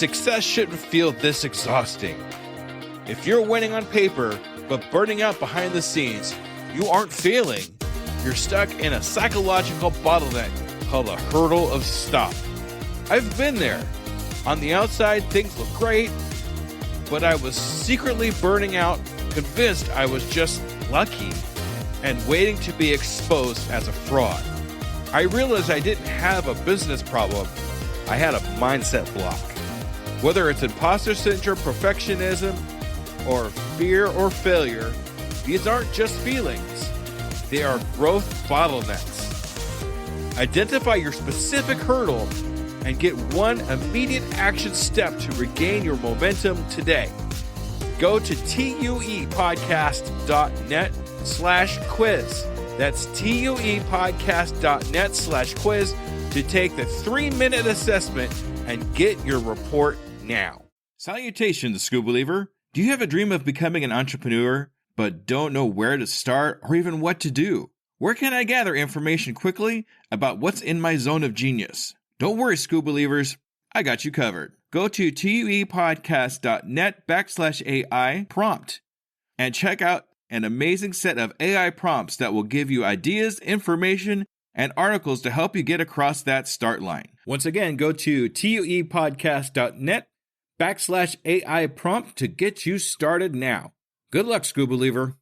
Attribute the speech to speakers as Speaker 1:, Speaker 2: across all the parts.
Speaker 1: Success shouldn't feel this exhausting. If you're winning on paper, but burning out behind the scenes, you aren't failing. You're stuck in a psychological bottleneck called a hurdle of stop. I've been there. On the outside, things look great, but I was secretly burning out, convinced I was just lucky, and waiting to be exposed as a fraud. I realized I didn't have a business problem. I had a mindset block. Whether it's imposter syndrome, perfectionism, or fear or failure, these aren't just feelings. They are growth bottlenecks. Identify your specific hurdle and get one immediate action step to regain your momentum today. Go to tuepodcast.net/quiz. That's tuepodcast.net/quiz to take the 3-minute assessment and get your report now. Salutations, School Believer. Do you have a dream of becoming an entrepreneur, but don't know where to start or even what to do? Where can I gather information quickly about what's in my zone of genius? Don't worry, School Believers. I got you covered. Go to tuepodcast.net/AI prompt and check out an amazing set of AI prompts that will give you ideas, information, and articles to help you get across that start line. Once again, go to tuepodcast.net/AI prompt to get you started now. Good luck, School Believer.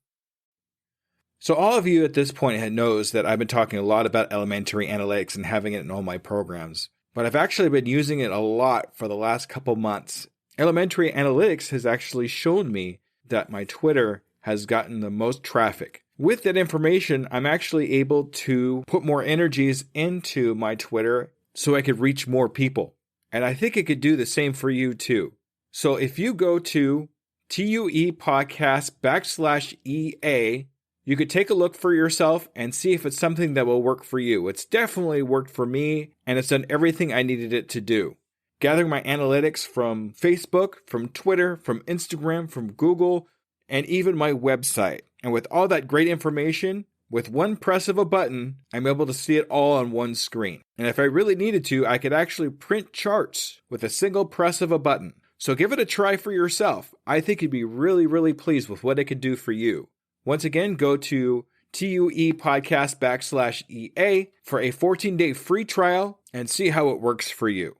Speaker 1: So all of you at this point knows that I've been talking a lot about elementary analytics and having it in all my programs, but I've actually been using it a lot for the last couple months. Elementary analytics has actually shown me that my Twitter has gotten the most traffic. With that information, I'm actually able to put more energies into my Twitter so I could reach more people. And I think it could do the same for you too. So if you go to tuepodcast.net/EA, you could take a look for yourself and see if it's something that will work for you. It's definitely worked for me, and it's done everything I needed it to do. Gathering my analytics from Facebook, from Twitter, from Instagram, from Google, and even my website. And with all that great information, with one press of a button, I'm able to see it all on one screen. And if I really needed to, I could actually print charts with a single press of a button. So give it a try for yourself. I think you'd be really, really pleased with what it could do for you. Once again, go to tuepodcast.net/EA for a 14-day free trial and see how it works for you.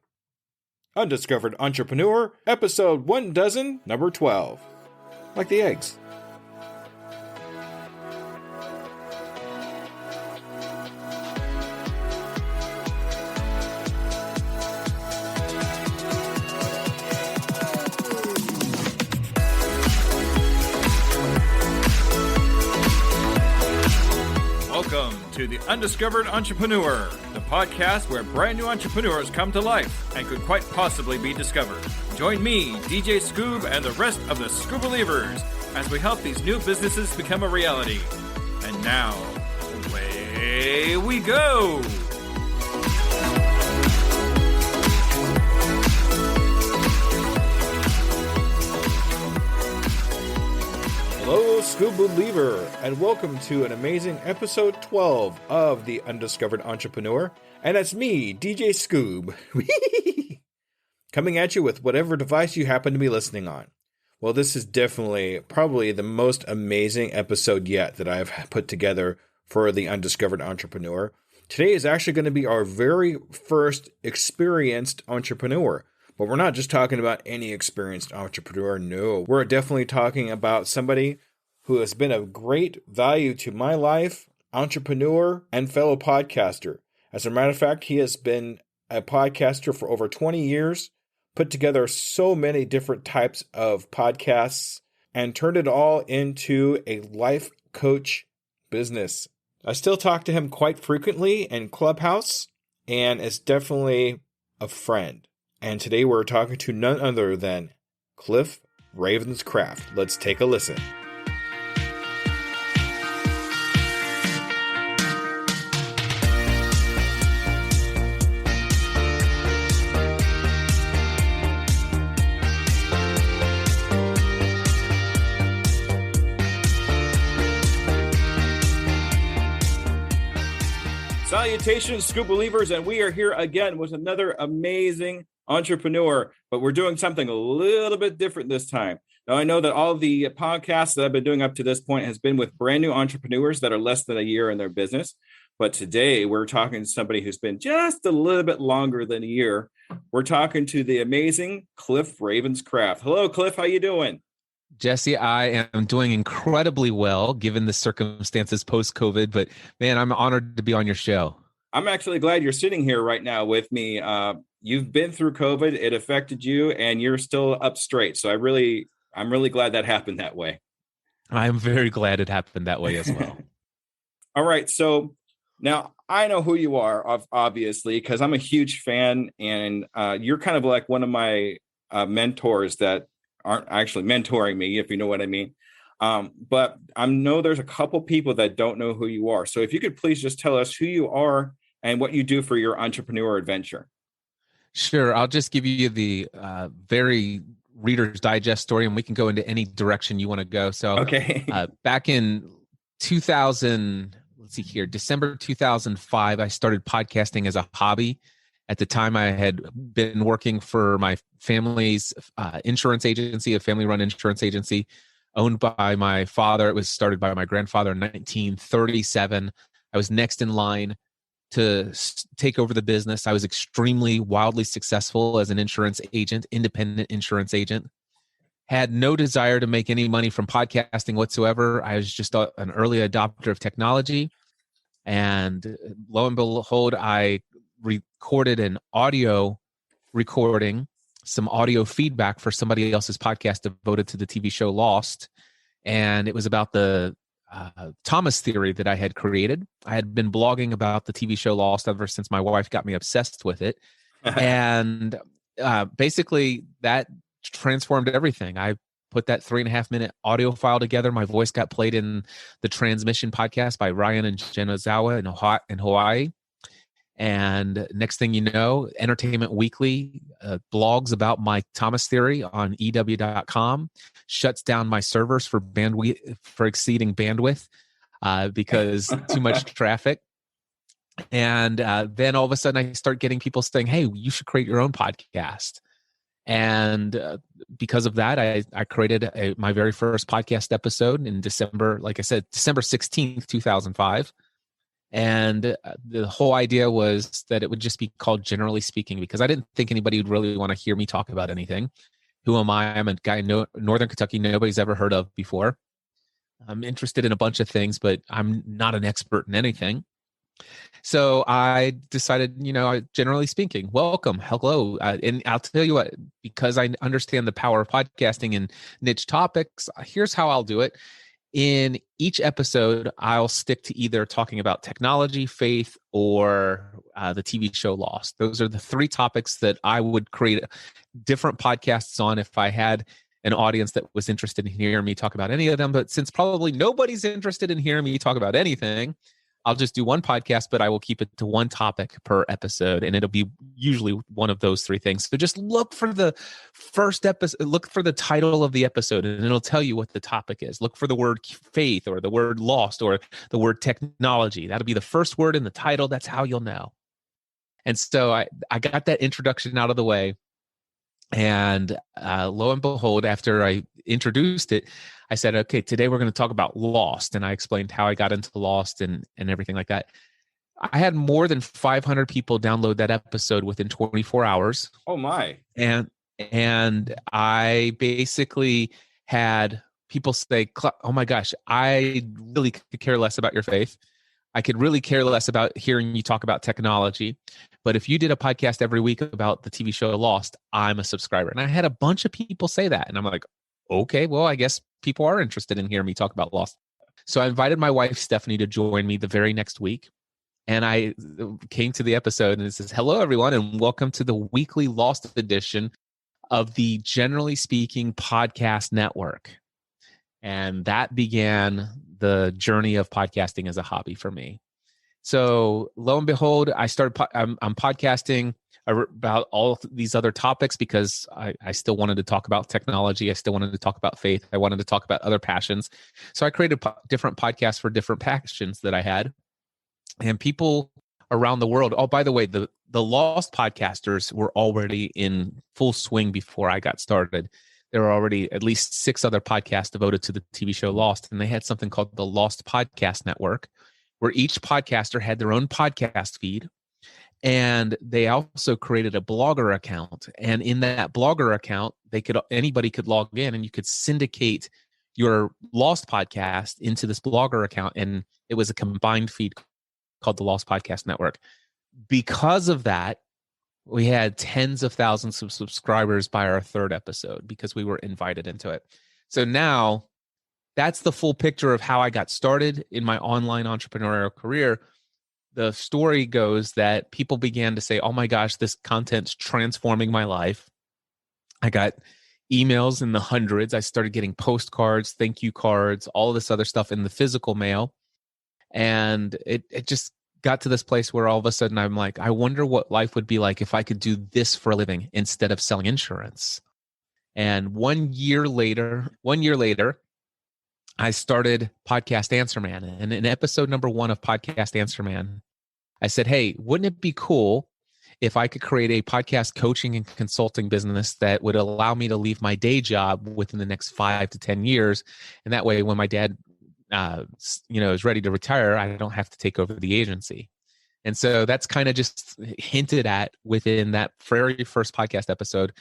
Speaker 1: Undiscovered Entrepreneur, episode 12, number 12. Like the eggs. Welcome to the Undiscovered Entrepreneur, the podcast where brand new entrepreneurs come to life and could quite possibly be discovered. Join me, DJ Scoob, and the rest of the Scoob Believers as we help these new businesses become a reality. And now, away we go! Hello, Scoob Believer, and welcome to an amazing episode 12 of The Undiscovered Entrepreneur. And it's me, DJ Scoob, coming at you with whatever device you happen to be listening on. Well, this is definitely probably the most amazing episode yet that I've put together for The Undiscovered Entrepreneur. Today is actually going to be our very first experienced entrepreneur. But we're not just talking about any experienced entrepreneur, no. We're definitely talking about somebody who has been of great value to my life, entrepreneur, and fellow podcaster. As a matter of fact, he has been a podcaster for over 20 years, put together so many different types of podcasts, and turned it all into a life coach business. I still talk to him quite frequently in Clubhouse, and it's definitely a friend. And today we're talking to none other than Cliff Ravenscraft. Let's take a listen. Salutations, Scoop Believers, and we are here again with another amazing entrepreneur, but we're doing something a little bit different this time. Now, I know that all the podcasts that I've been doing up to this point has been with brand new entrepreneurs that are less than a year in their business. But today we're talking to somebody who's been just a little bit longer than a year. We're talking to the amazing Cliff Ravenscraft. Hello, Cliff. How you doing?
Speaker 2: Jesse, I am doing incredibly well given the circumstances post-COVID, but man, I'm honored to be on your show.
Speaker 1: I'm actually glad you're sitting here right now with me. You've been through COVID, it affected you, and you're still up straight. So I'm really glad that happened that way.
Speaker 2: I'm very glad it happened that way as well.
Speaker 1: All right. So now I know who you are, obviously, because I'm a huge fan, and you're kind of like one of my mentors that aren't actually mentoring me, if you know what I mean. But I know there's a couple people that don't know who you are. So if you could please just tell us who you are and what you do for your entrepreneur adventure.
Speaker 2: Sure. I'll just give you the very Reader's Digest story, and we can go into any direction you want to go. So
Speaker 1: okay.
Speaker 2: Back in 2000, let's see here, December 2005, I started podcasting as a hobby. At the time, I had been working for my family's insurance agency, a family-run insurance agency owned by my father. It was started by my grandfather in 1937. I was next in line to take over the business. I was extremely wildly successful as an insurance agent, independent insurance agent. Had no desire to make any money from podcasting whatsoever. I was just an early adopter of technology. And lo and behold, I recorded an audio recording, some audio feedback for somebody else's podcast devoted to the TV show Lost. And it was about the Thomas theory that I had created. I had been blogging about the TV show Lost ever since my wife got me obsessed with it. And basically that transformed everything. I put that 3.5-minute audio file together. My voice got played in the Transmission podcast by Ryan and Jen Ozawa in Hawaii. And next thing you know, Entertainment Weekly blogs about my Thomas theory on EW.com, shuts down my servers for exceeding bandwidth because too much traffic. And then all of a sudden I start getting people saying, hey, you should create your own podcast. And because of that, I created my very first podcast episode in December, like I said, December 16th, 2005. And the whole idea was that it would just be called Generally Speaking, because I didn't think anybody would really want to hear me talk about anything. Who am I? I'm a guy in Northern Kentucky nobody's ever heard of before. I'm interested in a bunch of things, but I'm not an expert in anything. So I decided, Generally Speaking, welcome, hello. And I'll tell you what, because I understand the power of podcasting and niche topics, here's how I'll do it. In each episode, I'll stick to either talking about technology, faith, or the TV show Lost. Those are the three topics that I would create different podcasts on if I had an audience that was interested in hearing me talk about any of them. But since probably nobody's interested in hearing me talk about anything, I'll just do one podcast, but I will keep it to one topic per episode, and it'll be usually one of those three things. So just look for the first episode, look for the title of the episode, and it'll tell you what the topic is. Look for the word faith or the word lost or the word technology. That'll be the first word in the title. That's how you'll know. And so I got that introduction out of the way. And lo and behold, after I introduced it, I said, okay, today we're going to talk about Lost. And I explained how I got into Lost and everything like that. I had more than 500 people download that episode within 24 hours.
Speaker 1: Oh, my.
Speaker 2: And I basically had people say, oh, my gosh, I really could care less about your faith. I could really care less about hearing you talk about technology. But if you did a podcast every week about the TV show Lost, I'm a subscriber. And I had a bunch of people say that. And I'm like, okay, well, I guess people are interested in hearing me talk about Lost. So I invited my wife, Stephanie, to join me the very next week. And I came to the episode and it says, hello, everyone, and welcome to the weekly Lost edition of the Generally Speaking podcast network. And that began the journey of podcasting as a hobby for me. So lo and behold, I'm podcasting about all these other topics because I still wanted to talk about technology. I still wanted to talk about faith. I wanted to talk about other passions. So I created different podcasts for different passions that I had. And people around the world. Oh, by the way, the Lost podcasters were already in full swing before I got started. There were already at least 6 other podcasts devoted to the TV show Lost, and they had something called the Lost Podcast Network, where each podcaster had their own podcast feed. And they also created a blogger account. And in that blogger account, anybody could log in, and you could syndicate your Lost podcast into this blogger account. And it was a combined feed called the Lost Podcast Network. Because of that, we had tens of thousands of subscribers by our 3rd episode because we were invited into it. So now that's the full picture of how I got started in my online entrepreneurial career. The story goes that people began to say, oh my gosh, this content's transforming my life. I got emails in the hundreds. I started getting postcards, thank you cards, all of this other stuff in the physical mail. And it just got to this place where all of a sudden I'm like, I wonder what life would be like if I could do this for a living instead of selling insurance. And 1 year later, I started Podcast Answer Man. And in episode number 1 of Podcast Answer Man, I said, hey, wouldn't it be cool if I could create a podcast coaching and consulting business that would allow me to leave my day job within the next 5 to 10 years? And that way, when my dad, is ready to retire, I don't have to take over the agency. And so that's kind of just hinted at within that very first podcast episode.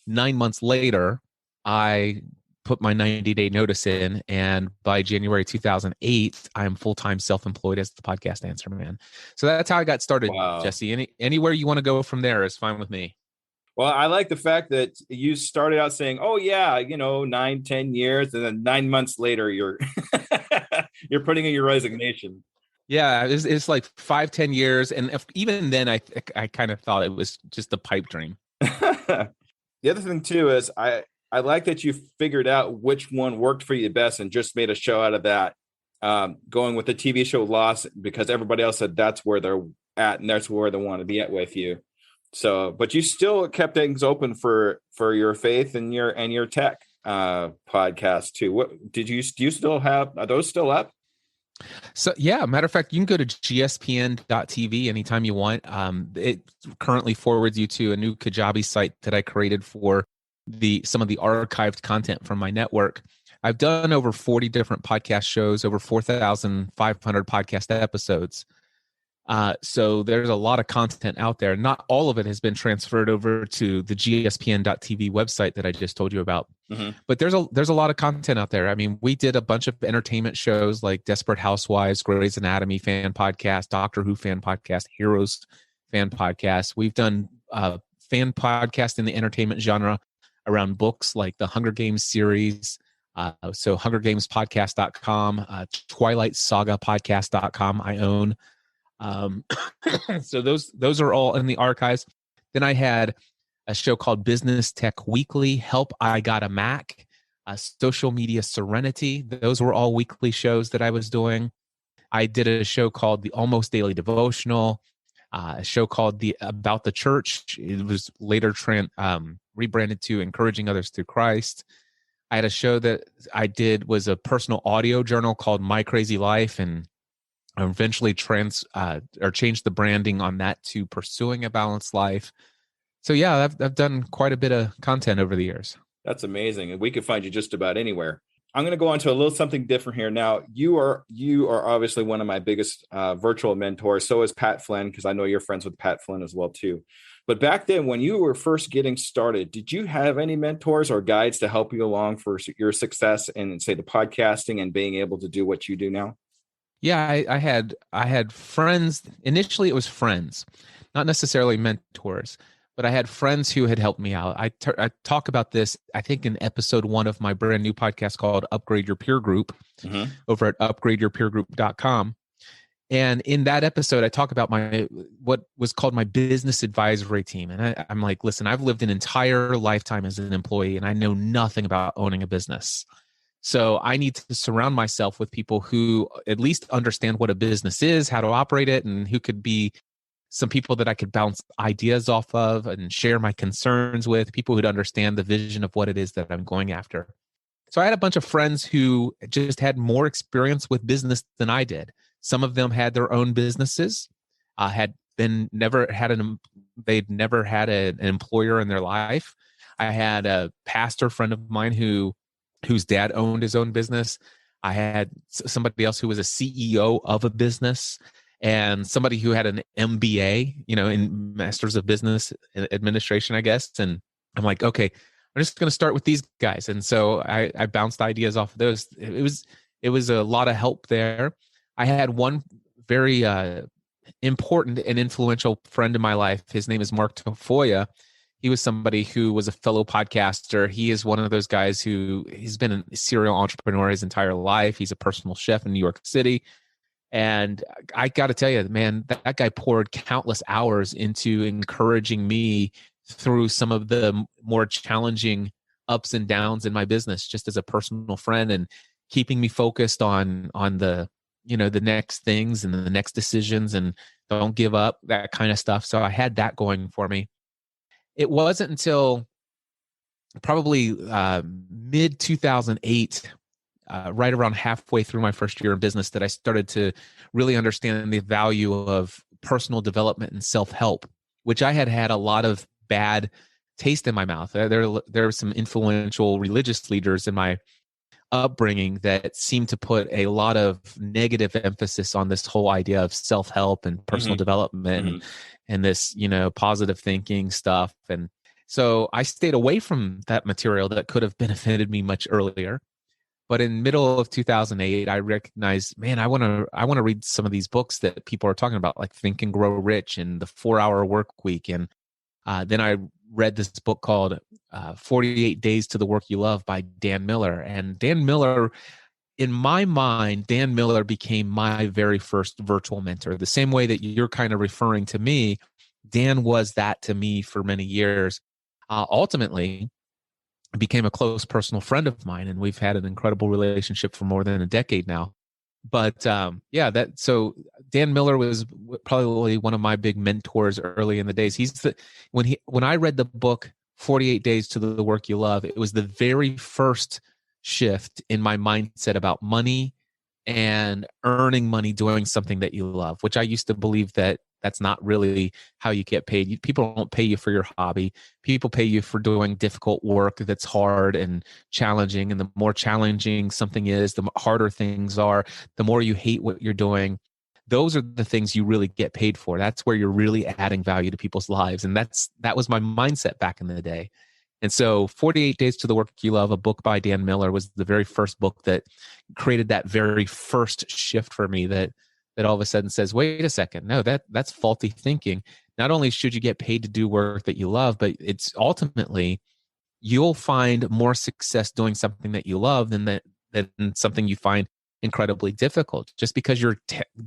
Speaker 2: 9 months later, I put my 90-day notice in, and by January 2008, I'm full-time self-employed as the Podcast Answer Man. So that's how I got started. Wow. Jesse. Anywhere you want to go from there is fine with me.
Speaker 1: Well, I like the fact that you started out saying, oh yeah, 9-10 years, and then 9 months later you're you're putting in your resignation.
Speaker 2: Yeah, it's like 5-10 years, and even then I kind of thought it was just a pipe dream.
Speaker 1: The other thing too is I like that you figured out which one worked for you best and just made a show out of that, going with the TV show Lost, because everybody else said that's where they're at and that's where they want to be at with you. So, but you still kept things open for your faith and your tech podcast too. What do you still have? Are those still up?
Speaker 2: So yeah, matter of fact, you can go to gspn.tv anytime you want. It currently forwards you to a new Kajabi site that I created for some of the archived content from my network. I've done over 40 different podcast shows, over 4,500 podcast episodes. So there's a lot of content out there. Not all of it has been transferred over to the gspn.tv website that I just told you about. Mm-hmm. But there's a lot of content out there. I mean, we did a bunch of entertainment shows like Desperate Housewives, Grey's Anatomy fan podcast, Doctor Who fan podcast, Heroes fan podcast. We've done fan podcast in the entertainment genre around books like the Hunger Games series. So hungergamespodcast.com, Twilight Saga podcast.com I own. So those are all in the archives. Then I had a show called Business Tech Weekly, Help I Got a Mac, Social Media Serenity. Those were all weekly shows that I was doing. I did a show called The Almost Daily Devotional, a show called The About the Church. It was later rebranded to Encouraging Others Through Christ. I had a show that I did was a personal audio journal called My Crazy Life, and I eventually changed the branding on that to Pursuing a Balanced Life. So yeah, I've done quite a bit of content over the years.
Speaker 1: That's amazing, and we can find you just about anywhere. I'm going to go on to a little something different here. Now, you are obviously one of my biggest virtual mentors. So is Pat Flynn, because I know you're friends with Pat Flynn as well too. But back then, when you were first getting started, did you have any mentors or guides to help you along for your success in, say, the podcasting and being able to do what you do now?
Speaker 2: Yeah, I had friends. Initially, it was friends, not necessarily mentors, but I had friends who had helped me out. I talk about this, I think, in episode 1 of my brand new podcast called Upgrade Your Peer Group, mm-hmm. over at upgradeyourpeergroup.com. And in that episode, I talk about what was called my business advisory team. And I'm like, listen, I've lived an entire lifetime as an employee, and I know nothing about owning a business. So I need to surround myself with people who at least understand what a business is, how to operate it, and who could be some people that I could bounce ideas off of and share my concerns with, people who'd understand the vision of what it is that I'm going after. So I had a bunch of friends who just had more experience with business than I did. Some of them had their own businesses. had been never had they'd never had an employer in their life. I had a pastor friend of mine whose dad owned his own business. I had somebody else who was a CEO of a business, and somebody who had an MBA, in Masters of Business Administration, I guess. And I'm like, okay, I'm just going to start with these guys. And so I bounced ideas off of those. It was a lot of help there. I had one very important and influential friend in my life. His name is Mark Tafoya. He was somebody who was a fellow podcaster. He is one of those guys he's been a serial entrepreneur his entire life. He's a personal chef in New York City. And I got to tell you, man, that guy poured countless hours into encouraging me through some of the more challenging ups and downs in my business, just as a personal friend, and keeping me focused on the the next things and the next decisions, and don't give up, that kind of stuff. So I had that going for me. It wasn't until probably mid 2008, right around halfway through my first year in business, that I started to really understand the value of personal development and self-help, which I had had a lot of bad taste in my mouth. There were some influential religious leaders in my upbringing that seemed to put a lot of negative emphasis on this whole idea of self-help and personal development and this, positive thinking stuff. And so I stayed away from that material that could have benefited me much earlier. But in middle of 2008, I recognized, man, I want to read some of these books that people are talking about, like Think and Grow Rich and the 4-Hour Work Week. And then I read this book called 48 Days to the Work You Love by Dan Miller. And Dan Miller, in my mind, Dan Miller became my very first virtual mentor. The same way that you're kind of referring to me, Dan was that to me for many years. Ultimately, became a close personal friend of mine, and we've had an incredible relationship for more than a decade now. But so Dan Miller was probably one of my big mentors early in the days. When I read the book 48 Days to the Work You Love, it was the very first shift in my mindset about money and earning money doing something that you love, which I used to believe that that's not really how you get paid. People don't pay you for your hobby. People pay you for doing difficult work that's hard and challenging. And the more challenging something is, the harder things are, the more you hate what you're doing. Those are the things you really get paid for. That's where you're really adding value to people's lives. And that was my mindset back in the day. And so 48 Days to the Work You Love, a book by Dan Miller, was the very first book that created that very first shift for me that all of a sudden says, wait a second, no, that's faulty thinking. Not only should you get paid to do work that you love, but it's ultimately you'll find more success doing something that you love than something you find incredibly difficult. Just because you're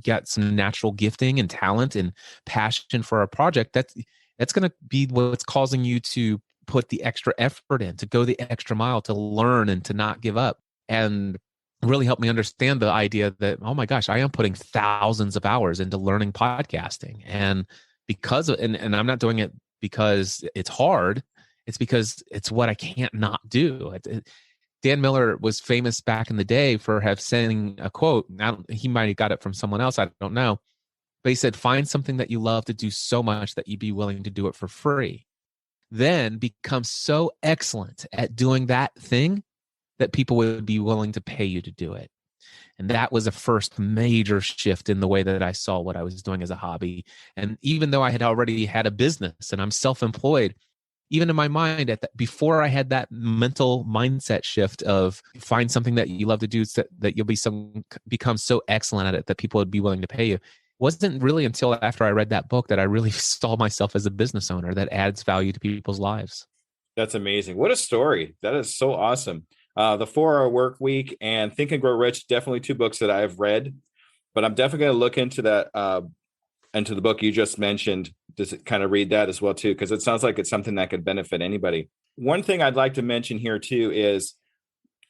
Speaker 2: got some natural gifting and talent and passion for a project, that's going to be what's causing you to put the extra effort in, to go the extra mile, to learn and to not give up. And really helped me understand the idea that, oh my gosh, I am putting thousands of hours into learning podcasting. And and I'm not doing it because it's hard. It's because it's what I can't not do. Dan Miller was famous back in the day for saying a quote. He might have got it from someone else. I don't know. But he said, find something that you love to do so much that you'd be willing to do it for free. Then become so excellent at doing that thing that people would be willing to pay you to do it. And that was a first major shift in the way that I saw what I was doing as a hobby. And even though I had already had a business and I'm self-employed, even in my mind before I had that mental mindset shift of find something that you love to do, so that you'll become so excellent at it that people would be willing to pay you. It wasn't really until after I read that book that I really saw myself as a business owner that adds value to people's lives.
Speaker 1: That's amazing. What a story. That is so awesome. The 4-Hour Work Week and Think and Grow Rich, definitely two books that I've read, but I'm definitely going to look into that, into the book you just mentioned, to kind of read that as well too, because it sounds like it's something that could benefit anybody. One thing I'd like to mention here too is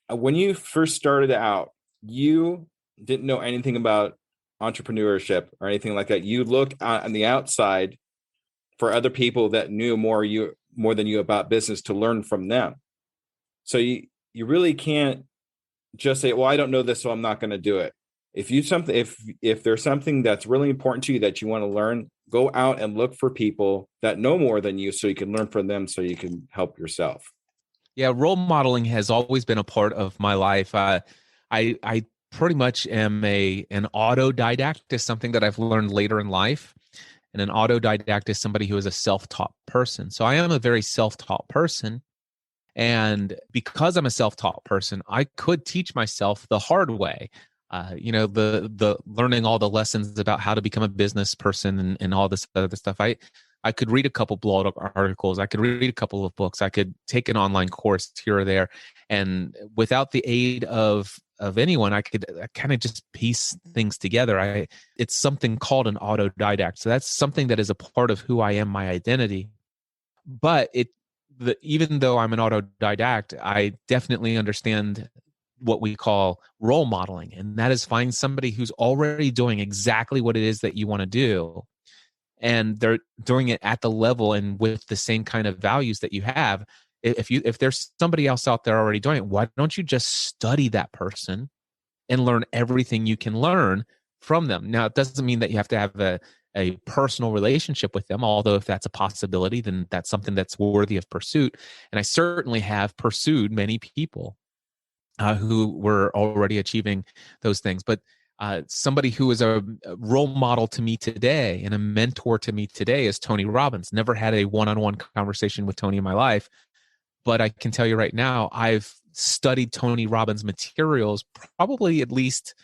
Speaker 1: when you first started out, you didn't know anything about entrepreneurship or anything like that. You looked on the outside for other people that knew more than you about business to learn from them. So you really can't just say, well, I don't know this, so I'm not going to do it. if there's something that's really important to you that you want to learn, go out and look for people that know more than you so you can learn from them so you can help yourself.
Speaker 2: Role modeling has always been a part of my life. I pretty much am an autodidact, is something that I've learned later in life. And an autodidact is somebody who is a self-taught person. So I am a very self-taught person. And because I'm a self-taught person, I could teach myself the hard way. The learning all the lessons about how to become a business person and all this other stuff. I could read a couple blog articles. I could read a couple of books. I could take an online course here or there. And without the aid of anyone, I could kind of just piece things together. It's something called an autodidact. So that's something that is a part of who I am, my identity. But even though I'm an autodidact, I definitely understand what we call role modeling. And that is find somebody who's already doing exactly what it is that you want to do. And they're doing it at the level and with the same kind of values that you have. If there's somebody else out there already doing it, why don't you just study that person and learn everything you can learn from them? Now, it doesn't mean that you have to have a personal relationship with them, although if that's a possibility, then that's something that's worthy of pursuit. And I certainly have pursued many people who were already achieving those things. But somebody who is a role model to me today and a mentor to me today is Tony Robbins. Never had a one-on-one conversation with Tony in my life, but I can tell you right now, I've studied Tony Robbins materials probably at least,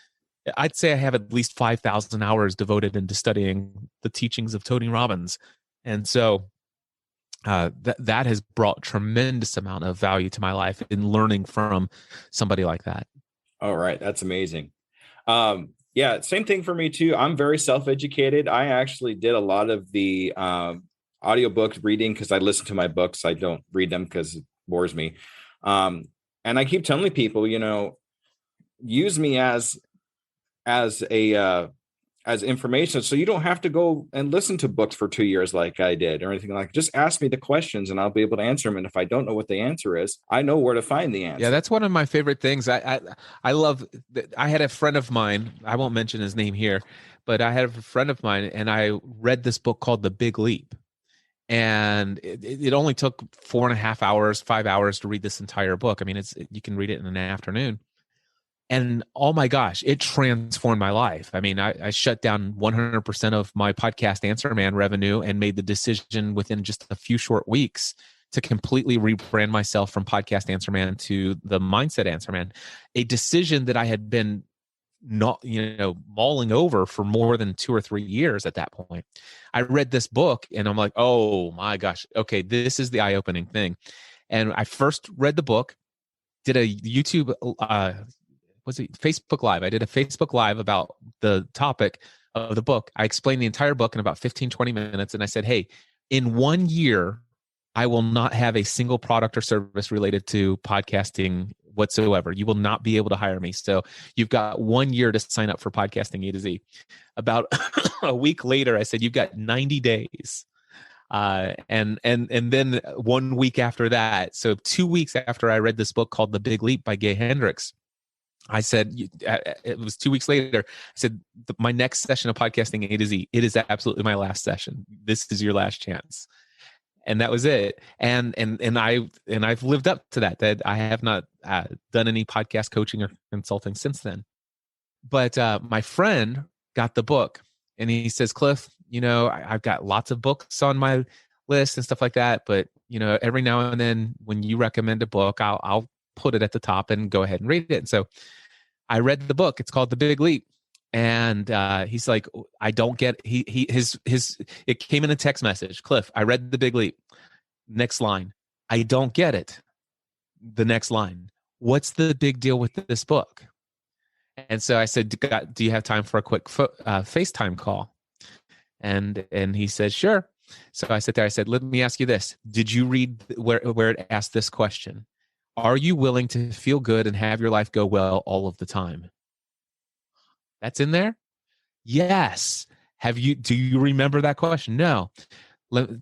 Speaker 2: I'd say I have at least 5,000 hours devoted into studying the teachings of Tony Robbins. And so that has brought tremendous amount of value to my life in learning from somebody like that.
Speaker 1: All right. That's amazing. Yeah, same thing for me too. I'm very self-educated. I actually did a lot of the audiobook reading because I listen to my books. I don't read them because it bores me. And I keep telling people, use me as information. So you don't have to go and listen to books for 2 years like I did or anything like that. Just ask me the questions and I'll be able to answer them. And if I don't know what the answer is, I know where to find the answer.
Speaker 2: Yeah, that's one of my favorite things. I love that. I had a friend of mine, I won't mention his name here, but I had a friend of mine and I read this book called The Big Leap. And it only took 4.5 hours, 5 hours to read this entire book. I mean, you can read it in an afternoon. And oh my gosh, it transformed my life. I mean, I shut down 100% of my podcast Answer Man revenue and made the decision within just a few short weeks to completely rebrand myself from Podcast Answer Man to the Mindset Answer Man. A decision that I had been mulling over for more than 2 or 3 years at that point. I read this book and I'm like, oh my gosh, okay, this is the eye-opening thing. And I first read the book, did a YouTube Facebook Live. I did a Facebook Live about the topic of the book. I explained the entire book in about 15, 20 minutes. And I said, hey, in 1 year, I will not have a single product or service related to podcasting whatsoever. You will not be able to hire me. So you've got 1 year to sign up for Podcasting A to Z. About a week later, I said, you've got 90 days. And then 1 week after that, so 2 weeks after I read this book called The Big Leap by Gay Hendricks, I said, it was 2 weeks later, I said, my next session of Podcasting A to Z, it is absolutely my last session. This is your last chance. And that was it. And I've lived up to that I have not done any podcast coaching or consulting since then. But my friend got the book and he says, Cliff, I've got lots of books on my list and stuff like that. But, every now and then when you recommend a book, I'll put it at the top and go ahead and read it. And so I read the book. It's called The Big Leap. And he's like, I don't get it came in a text message. Cliff, I read The Big Leap. Next line. I don't get it. The next line. What's the big deal with this book? And so I said, do you have time for a quick FaceTime call? And he said, sure. So I sat there. I said, let me ask you this. Did you read where it asked this question? Are you willing to feel good and have your life go well all of the time? That's in there? Yes. Do you remember that question? No.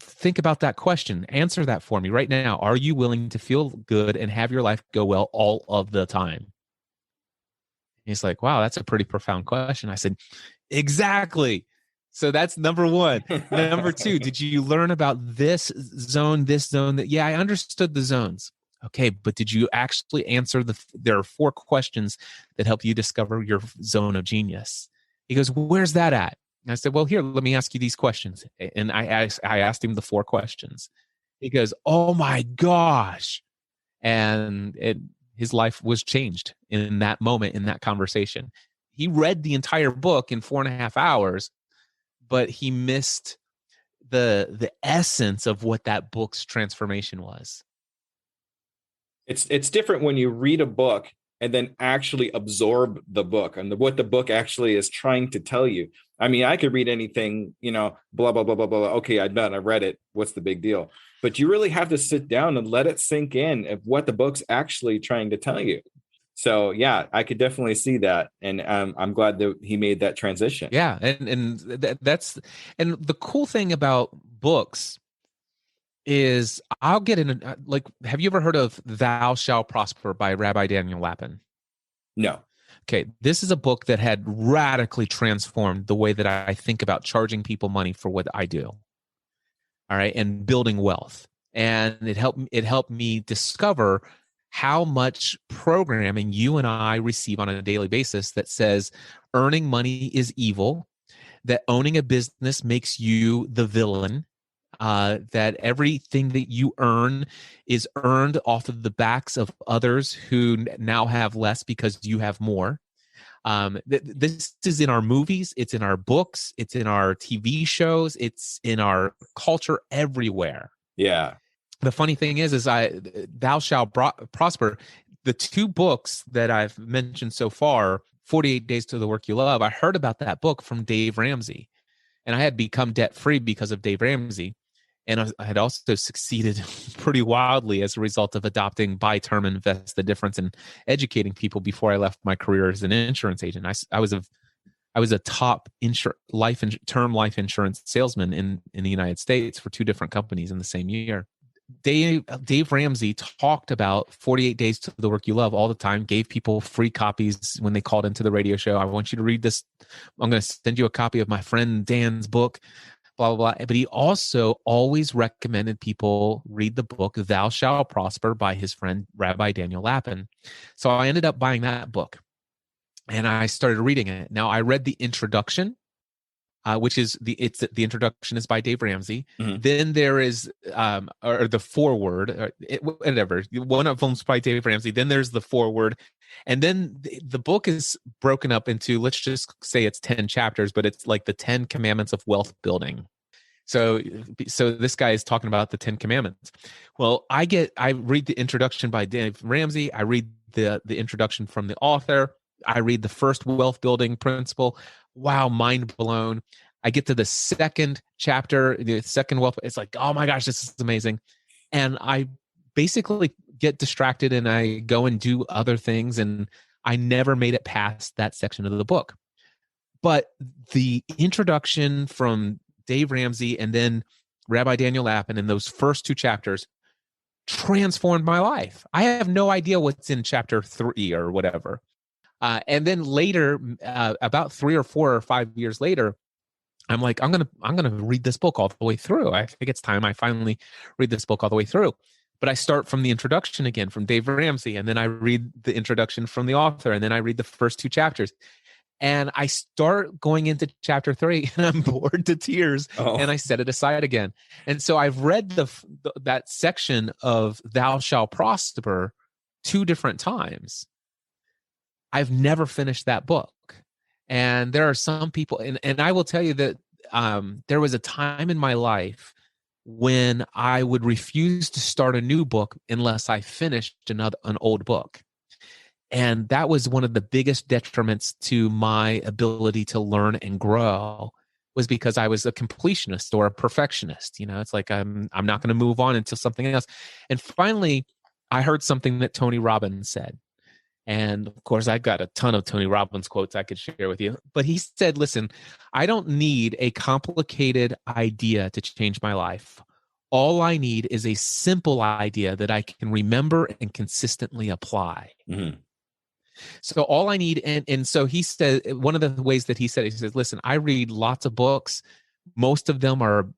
Speaker 2: Think about that question. Answer that for me right now. Are you willing to feel good and have your life go well all of the time? He's like, wow, that's a pretty profound question. I said, exactly. So that's number one. Number two, did you learn about this zone, that? Yeah, I understood the zones. Okay, but did you actually answer there are 4 questions that help you discover your zone of genius? He goes, where's that at? And I said, well, here, let me ask you these questions. And I asked him the 4 questions. He goes, oh my gosh. And his life was changed in that moment, in that conversation. He read the entire book in 4.5 hours, but he missed the essence of what that book's transformation was.
Speaker 1: It's different when you read a book and then actually absorb the book and what the book actually is trying to tell you. I mean, I could read anything, blah, blah, blah, blah, blah. Okay, I'm done. I read it. What's the big deal? But you really have to sit down and let it sink in of what the book's actually trying to tell you. So yeah, I could definitely see that. And I'm glad that he made that transition.
Speaker 2: Yeah. And that's the cool thing about books is I'll get in, like, have you ever heard of Thou Shalt Prosper by Rabbi Daniel Lapin?
Speaker 1: No.
Speaker 2: Okay, this is a book that had radically transformed the way that I think about charging people money for what I do. All right, and building wealth. And it helped me discover how much programming you and I receive on a daily basis that says earning money is evil, that owning a business makes you the villain, that everything that you earn is earned off of the backs of others who now have less because you have more. This is in our movies, it's in our books, it's in our TV shows, it's in our culture everywhere.
Speaker 1: Yeah.
Speaker 2: The funny thing is Thou Shalt Prosper, the 2 books that I've mentioned so far, 48 Days to the Work You Love, I heard about that book from Dave Ramsey. And I had become debt-free because of Dave Ramsey. And I had also succeeded pretty wildly as a result of adopting buy, term, invest, the difference, and educating people before I left my career as an insurance agent. I was a top term life insurance salesman in the United States for 2 different companies in the same year. Dave Ramsey talked about 48 Days to the Work You Love all the time, gave people free copies when they called into the radio show. I want you to read this. I'm going to send you a copy of my friend Dan's book, blah, blah, blah. But he also always recommended people read the book Thou Shalt Prosper by his friend Rabbi Daniel Lapin. So I ended up buying that book and I started reading it. Now I read the introduction, which is the introduction is by Dave Ramsey. Mm-hmm. Then there is or the foreword, whatever. One of them's by Dave Ramsey. Then there's the foreword, and then the book is broken up into, let's just say it's 10 chapters, but it's like the 10 commandments of wealth building. So this guy is talking about the 10 commandments. Well, I read the introduction by Dave Ramsey. I read the introduction from the author. I read the first wealth building principle. Wow, mind blown. I get to the second chapter, the second wealth. It's like, oh my gosh, this is amazing. And I basically get distracted and I go and do other things. And I never made it past that section of the book. But the introduction from Dave Ramsey and then Rabbi Daniel Lapin in those first 2 chapters transformed my life. I have no idea what's in chapter 3 or whatever. And then later, about 3 or 4 or 5 years later, I'm like, I'm gonna read this book all the way through. I think it's time I finally read this book all the way through. But I start from the introduction again from Dave Ramsey, and then I read the introduction from the author, and then I read the first 2 chapters. And I start going into chapter 3, and I'm bored to tears, and I set it aside again. And so I've read that section of Thou Shalt Prosper 2 different times. I've never finished that book. And there are some people, and I will tell you that there was a time in my life when I would refuse to start a new book unless I finished an old book. And that was one of the biggest detriments to my ability to learn and grow, was because I was a completionist or a perfectionist. It's like I'm not going to move on until something else. And finally, I heard something that Tony Robbins said. And of course, I've got a ton of Tony Robbins quotes I could share with you. But he said, listen, I don't need a complicated idea to change my life. All I need is a simple idea that I can remember and consistently apply. Mm-hmm. So all I need, and so he said, one of the ways that he said, he says, listen, I read lots of books. Most of them are,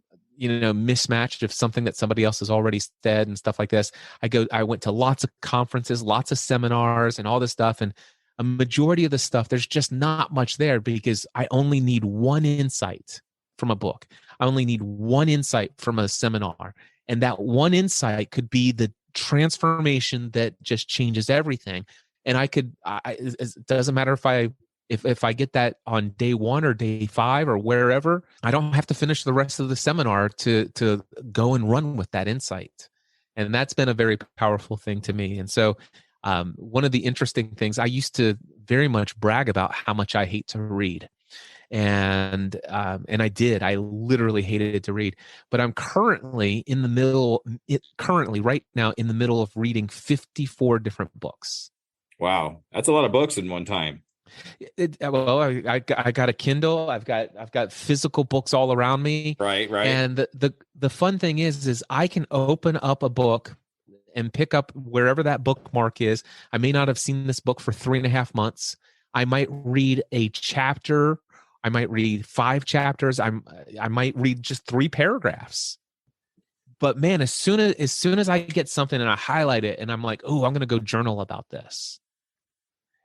Speaker 2: mismatched of something that somebody else has already said and stuff like this. I went to lots of conferences, lots of seminars and all this stuff. And a majority of the stuff, there's just not much there because I only need one insight from a book. I only need one insight from a seminar. And that one insight could be the transformation that just changes everything. And it doesn't matter if I get that on day 1 or day 5 or wherever, I don't have to finish the rest of the seminar to go and run with that insight. And that's been a very powerful thing to me. And so one of the interesting things, I used to very much brag about how much I hate to read. And I literally hated to read, but I'm currently right now in the middle of reading 54 different books.
Speaker 1: Wow. That's a lot of books in one time.
Speaker 2: I got a Kindle. I've got physical books all around me.
Speaker 1: Right.
Speaker 2: And the fun thing is I can open up a book and pick up wherever that bookmark is. I may not have seen this book for 3.5 months. I might read a chapter. I might read 5 chapters. I might read just 3 paragraphs. But man, as soon as I get something and I highlight it and I'm like, oh, I'm going to go journal about this.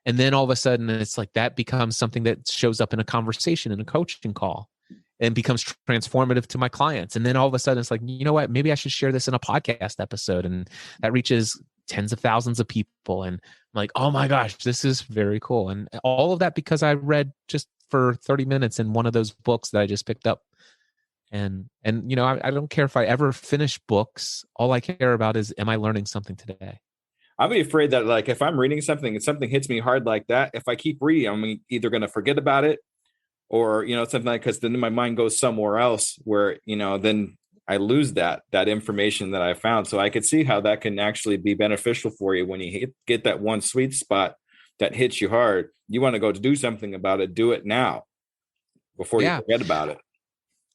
Speaker 2: And then all of a sudden it's like that becomes something that shows up in a conversation, in a coaching call, and becomes transformative to my clients. And then all of a sudden it's like, you know what, maybe I should share this in a podcast episode. And that reaches tens of thousands of people. And I'm like, oh my gosh, this is very cool. And all of that because I read just for 30 minutes in one of those books that I just picked up. And I don't care if I ever finish books. All I care about is, am I learning something today?
Speaker 1: I'd be afraid that, like, if I'm reading something and something hits me hard like that, if I keep reading, I'm either going to forget about it or, something like, because then my mind goes somewhere else where, then I lose that information that I found. So I could see how that can actually be beneficial for you when you get that one sweet spot that hits you hard. You want to go to do something about it, do it now before you forget about it.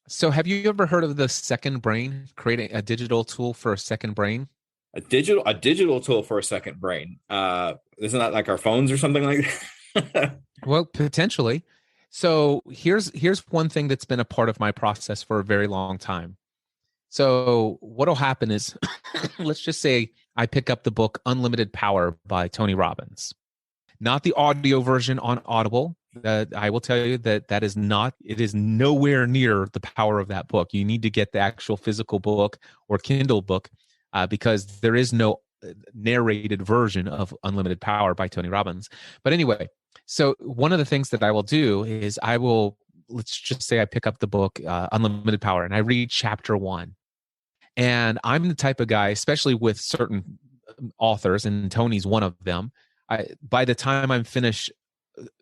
Speaker 2: So have you ever heard of the second brain, creating a digital tool for a second brain?
Speaker 1: A digital tool for a second brain. Isn't that like our phones or something like that?
Speaker 2: Well, potentially. So here's one thing that's been a part of my process for a very long time. So what'll happen is, let's just say I pick up the book Unlimited Power by Tony Robbins, not the audio version on Audible. I will tell you that it is nowhere near the power of that book. You need to get the actual physical book or Kindle book. Because there is no narrated version of Unlimited Power by Tony Robbins. But anyway, so one of the things that I will do is let's just say I pick up the book Unlimited Power and I read chapter 1. And I'm the type of guy, especially with certain authors, and Tony's one of them, by the time I'm finished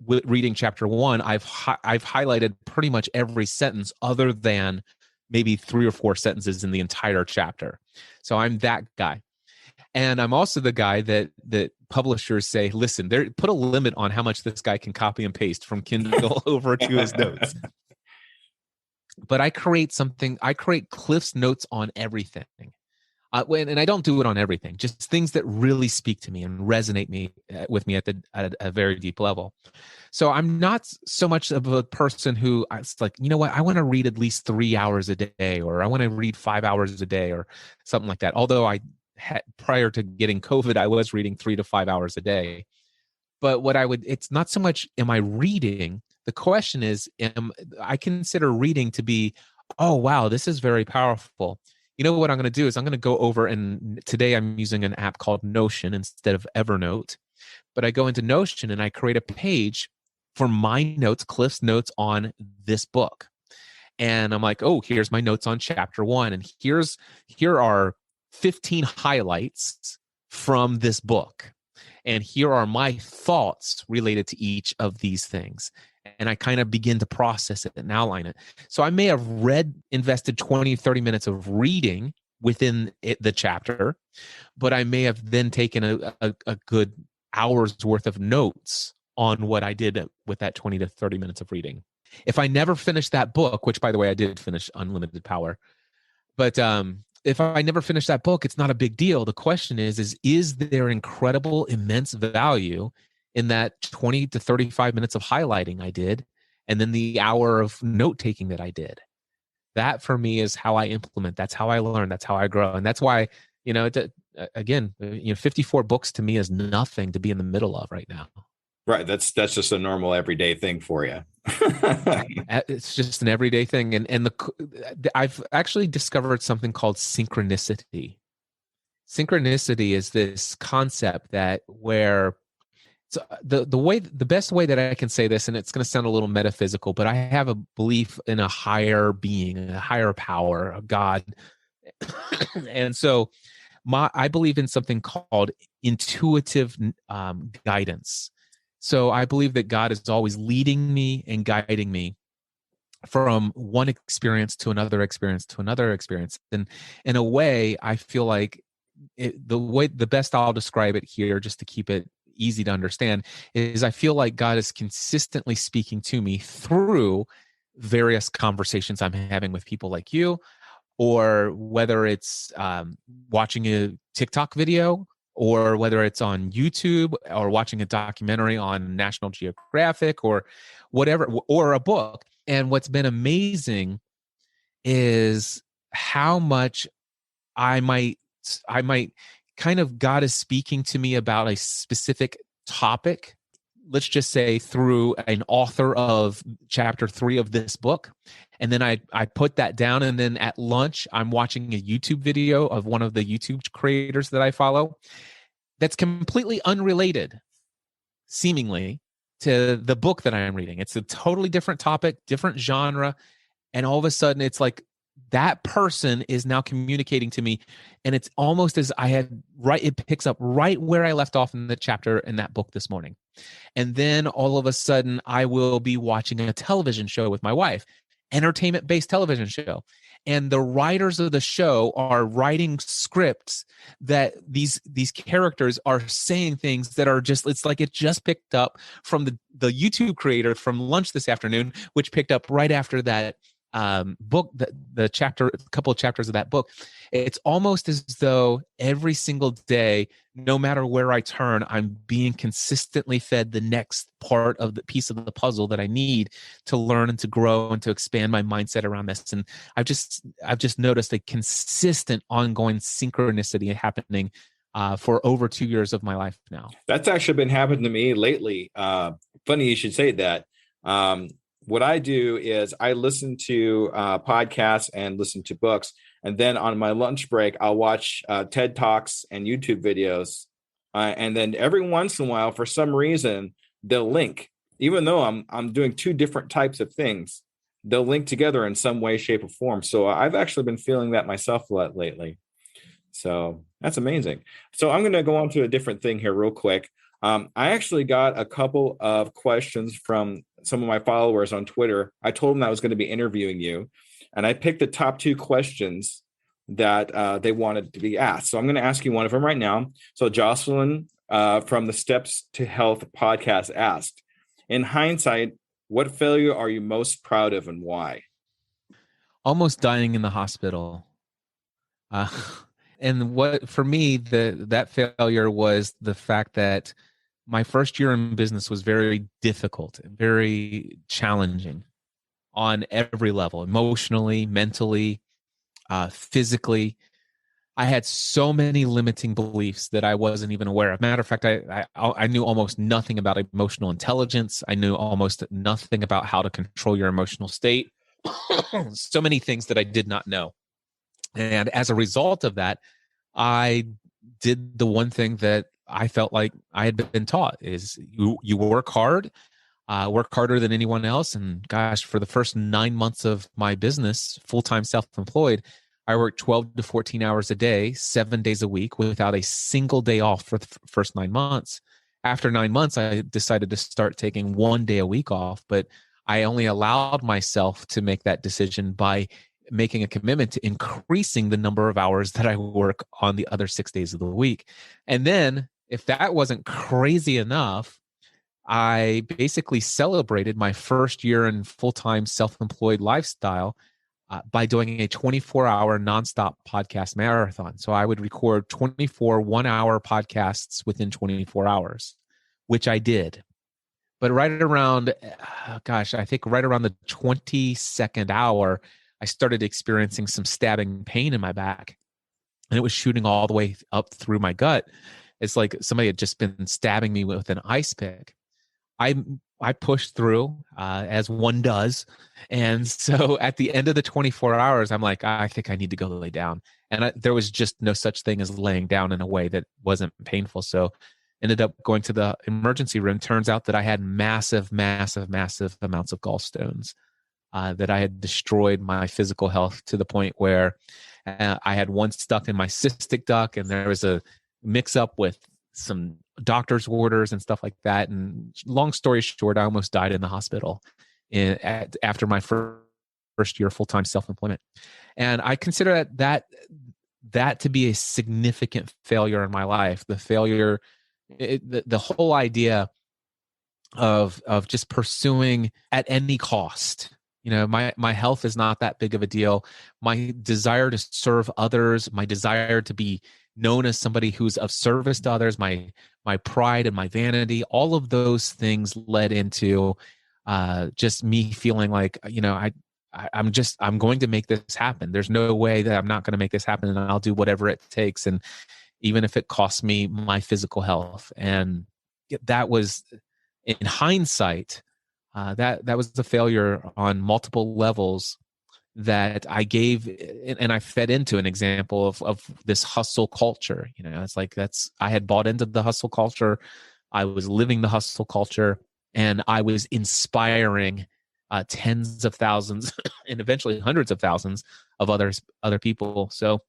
Speaker 2: with reading chapter 1, I've highlighted pretty much every sentence other than maybe 3 or 4 sentences in the entire chapter. So I'm that guy. And I'm also the guy that publishers say, listen, put a limit on how much this guy can copy and paste from Kindle over to his notes. But I create Cliff's notes on everything. And I don't do it on everything, just things that really speak to me and resonate with me at a very deep level. So I'm not so much of a person who it's like, you know what, I want to read at least 3 hours a day, or I want to read 5 hours a day or something like that. Although prior to getting COVID, I was reading 3 to 5 hours a day. But it's not so much, am I reading? The question is, I consider reading to be, oh, wow, this is very powerful. You know what I'm going to do is I'm going to go over, and today I'm using an app called Notion instead of Evernote. But I go into Notion and I create a page for my notes, Cliff's notes on this book. And I'm like, oh, here's my notes on chapter 1. And here are 15 highlights from this book. And here are my thoughts related to each of these things. And I kind of begin to process it and outline it. So I may have invested 20, 30 minutes of reading within the chapter, but I may have then taken a good hour's worth of notes on what I did with that 20 to 30 minutes of reading. If I never finished that book, which by the way, I did finish Unlimited Power, but if I never finish that book, it's not a big deal. The question is there incredible, immense value in that 20 to 35 minutes of highlighting I did, and then the hour of note taking that I did. That for me is how I implement. That's how I learn. That's how I grow. And that's why, again, 54 books to me is nothing to be in the middle of right now.
Speaker 1: Right. That's just a normal everyday thing for you.
Speaker 2: It's just an everyday thing. And I've actually discovered something called synchronicity. Synchronicity is this concept that where so the best way that I can say this, and it's going to sound a little metaphysical, but I have a belief in a higher being, a higher power, a God. And so I believe in something called intuitive guidance. So I believe that God is always leading me and guiding me from one experience to another experience to another experience. And in a way, I feel like the best I'll describe it here, just to keep it easy to understand, is I feel like God is consistently speaking to me through various conversations I'm having with people like you, or whether it's watching a TikTok video, or whether it's on YouTube, or watching a documentary on National Geographic, or whatever, or a book. And what's been amazing is how much I might kind of, God is speaking to me about a specific topic, let's just say through an author of chapter 3 of this book. And then I put that down, and then at lunch, I'm watching a YouTube video of one of the YouTube creators that I follow that's completely unrelated, seemingly, to the book that I am reading. It's a totally different topic, different genre. And all of a sudden, it's like that person is now communicating to me. And it's almost as it picks up right where I left off in the chapter in that book this morning. And then all of a sudden, I will be watching a television show with my wife, entertainment-based television show. And the writers of the show are writing scripts that these characters are saying things that are just, it's like it just picked up from the YouTube creator from lunch this afternoon, which picked up right after that book, the chapter, a couple of chapters of that book. It's almost as though every single day, no matter where I turn, I'm being consistently fed the next part of the piece of the puzzle that I need to learn and to grow and to expand my mindset around this. And I've just noticed a consistent ongoing synchronicity happening for over 2 years of my life now.
Speaker 1: That's actually been happening to me lately. Funny you should say that. What I do is I listen to podcasts and listen to books. And then on my lunch break, I'll watch TED Talks and YouTube videos. And then every once in a while, for some reason, they'll link. Even though I'm doing two different types of things, they'll link together in some way, shape, or form. So I've actually been feeling that myself a lot lately. So that's amazing. So I'm going to go on to a different thing here real quick. I actually got a couple of questions from some of my followers on Twitter. I told them I was going to be interviewing you, and I picked the top 2 questions that they wanted to be asked. So I'm going to ask you one of them right now. So Jocelyn from the Steps to Health podcast asked, in hindsight, what failure are you most proud of and why?
Speaker 2: Almost dying in the hospital. And what, for me, that failure was the fact that my first year in business was very difficult and very challenging on every level, emotionally, mentally, physically. I had so many limiting beliefs that I wasn't even aware of. Matter of fact, I knew almost nothing about emotional intelligence. I knew almost nothing about how to control your emotional state. So many things that I did not know. And as a result of that, I did the one thing that I felt like I had been taught is you work hard, work harder than anyone else. And gosh, for the first 9 months of my business, full-time self-employed, I worked 12 to 14 hours a day, 7 days a week without a single day off for the first 9 months. After 9 months, I decided to start taking 1 day a week off, but I only allowed myself to make that decision by making a commitment to increasing the number of hours that I work on the other 6 days of the week. And then if that wasn't crazy enough, I basically celebrated my first year in full-time self-employed lifestyle by doing a 24-hour nonstop podcast marathon. So I would record 24 one-hour podcasts within 24 hours, which I did. But right around, I think right around the 22nd hour, I started experiencing some stabbing pain in my back, and it was shooting all the way up through my gut. It's like somebody had just been stabbing me with an ice pick. I I pushed through, as one does, and so at the end of the 24 hours, I'm like, I think I need to go lay down, and there was just no such thing as laying down in a way that wasn't painful. So ended up going to the emergency room. Turns out that I had massive, massive, massive amounts of gallstones, that I had destroyed my physical health to the point where I had one stuck in my cystic duct, and there was a mix up with some doctor's orders and stuff like that. And long story short, I almost died in the hospital after my first year full time self employment. And I consider that to be a significant failure in my life. The failure, the whole idea of just pursuing at any cost. My health is not that big of a deal. My desire to serve others, my desire to be known as somebody who's of service to others, my pride and my vanity, all of those things led into just me feeling like, I'm going to make this happen. There's no way that I'm not going to make this happen, and I'll do whatever it takes, and even if it costs me my physical health. And that was, in hindsight, that was the failure on multiple levels that I gave, and I fed into an example of this hustle culture. It's like I had bought into the hustle culture. I was living the hustle culture, and I was inspiring tens of thousands and eventually hundreds of thousands of other people. So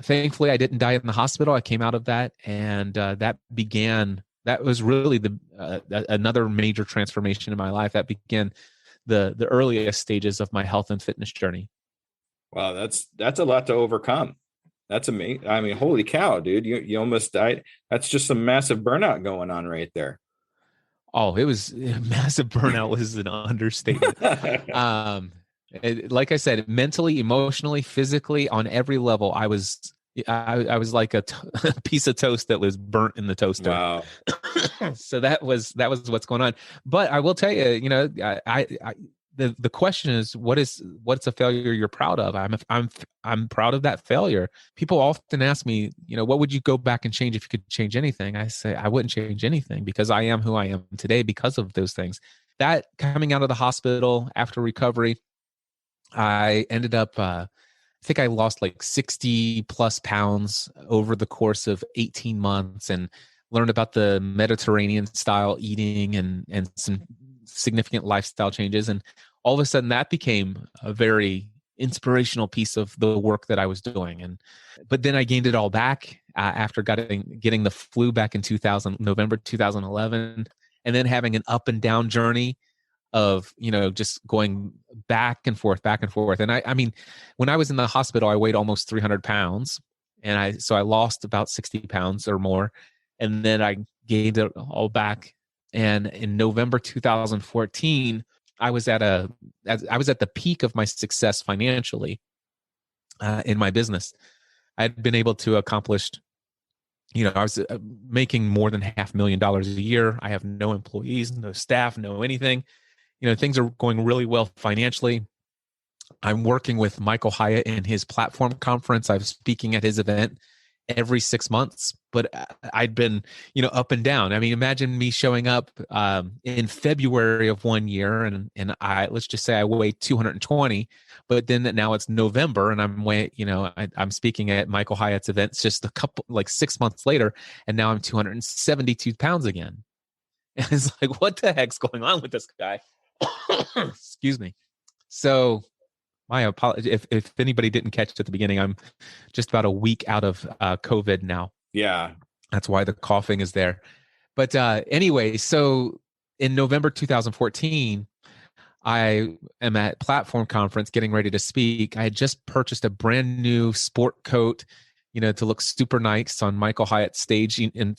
Speaker 2: thankfully, I didn't die in the hospital. I came out of that, and that was really another major transformation in my life. That began the earliest stages of my health and fitness journey.
Speaker 1: Wow, that's a lot to overcome. That's amazing. I mean, holy cow, dude, you almost died. That's just some massive burnout going on right there.
Speaker 2: Oh, it was massive burnout was an understatement. Like I said, mentally, emotionally, physically, on every level, I was like a piece of toast that was burnt in the toaster.
Speaker 1: Wow.
Speaker 2: So that was what's going on. But I will tell you, the question is, what's a failure you're proud of? I'm proud of that failure. People often ask me, what would you go back and change if you could change anything? I say I wouldn't change anything, because I am who I am today because of those things. That coming out of the hospital after recovery, I ended up, I think I lost like 60 plus pounds over the course of 18 months, and learned about the Mediterranean style eating and some significant lifestyle changes. And all of a sudden that became a very inspirational piece of the work that I was doing. But then I gained it all back after getting the flu back in November 2011, and then having an up and down journey of just going back and forth. And I mean, when I was in the hospital, I weighed almost 300 pounds, and I lost about 60 pounds or more, and then I gained it all back. And in November 2014, I was at the peak of my success financially in my business. I had been able to accomplish, I was making more than $500,000 a year. I have no employees, no staff, no anything. Things are going really well financially. I'm working with Michael Hyatt in his platform conference. I'm speaking at his event every 6 months, but I'd been, up and down. I mean, imagine me showing up in February of one year, and let's just say I weighed 220, but then now it's November, and I'm speaking at Michael Hyatt's events just 6 months later, and now I'm 272 pounds again. And it's like, what the heck's going on with this guy? Excuse me. So my apologies if anybody didn't catch it at the beginning. I'm just about a week out of COVID now.
Speaker 1: Yeah,
Speaker 2: that's why the coughing is there. But anyway, so in November 2014, I am at Platform Conference getting ready to speak. I had just purchased a brand new sport coat, to look super nice on Michael Hyatt's stage, in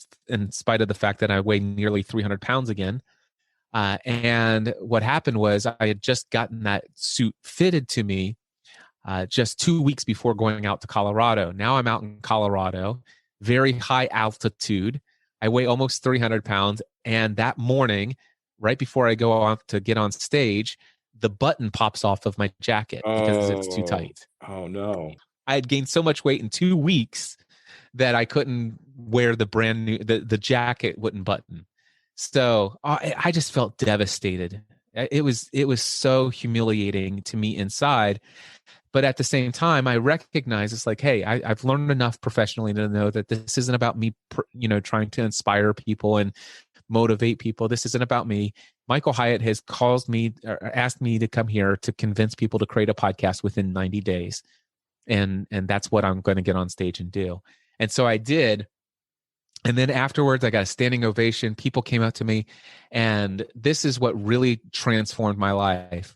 Speaker 2: spite of the fact that I weigh nearly 300 pounds again. And what happened was I had just gotten that suit fitted to me just 2 weeks before going out to Colorado. Now I'm out in Colorado, very high altitude. I weigh almost 300 pounds. And that morning, right before I go off to get on stage, the button pops off of my jacket because it's too tight.
Speaker 1: Oh no.
Speaker 2: I had gained so much weight in 2 weeks that I couldn't wear the brand new, the jacket wouldn't button. So I just felt devastated. It was so humiliating to me inside. But at the same time, I recognize it's like, hey, I've learned enough professionally to know that this isn't about me, trying to inspire people and motivate people. This isn't about me. Michael Hyatt has called me or asked me to come here to convince people to create a podcast within 90 days. And that's what I'm going to get on stage and do. And so I did. And then afterwards, I got a standing ovation. People came up to me. And this is what really transformed my life.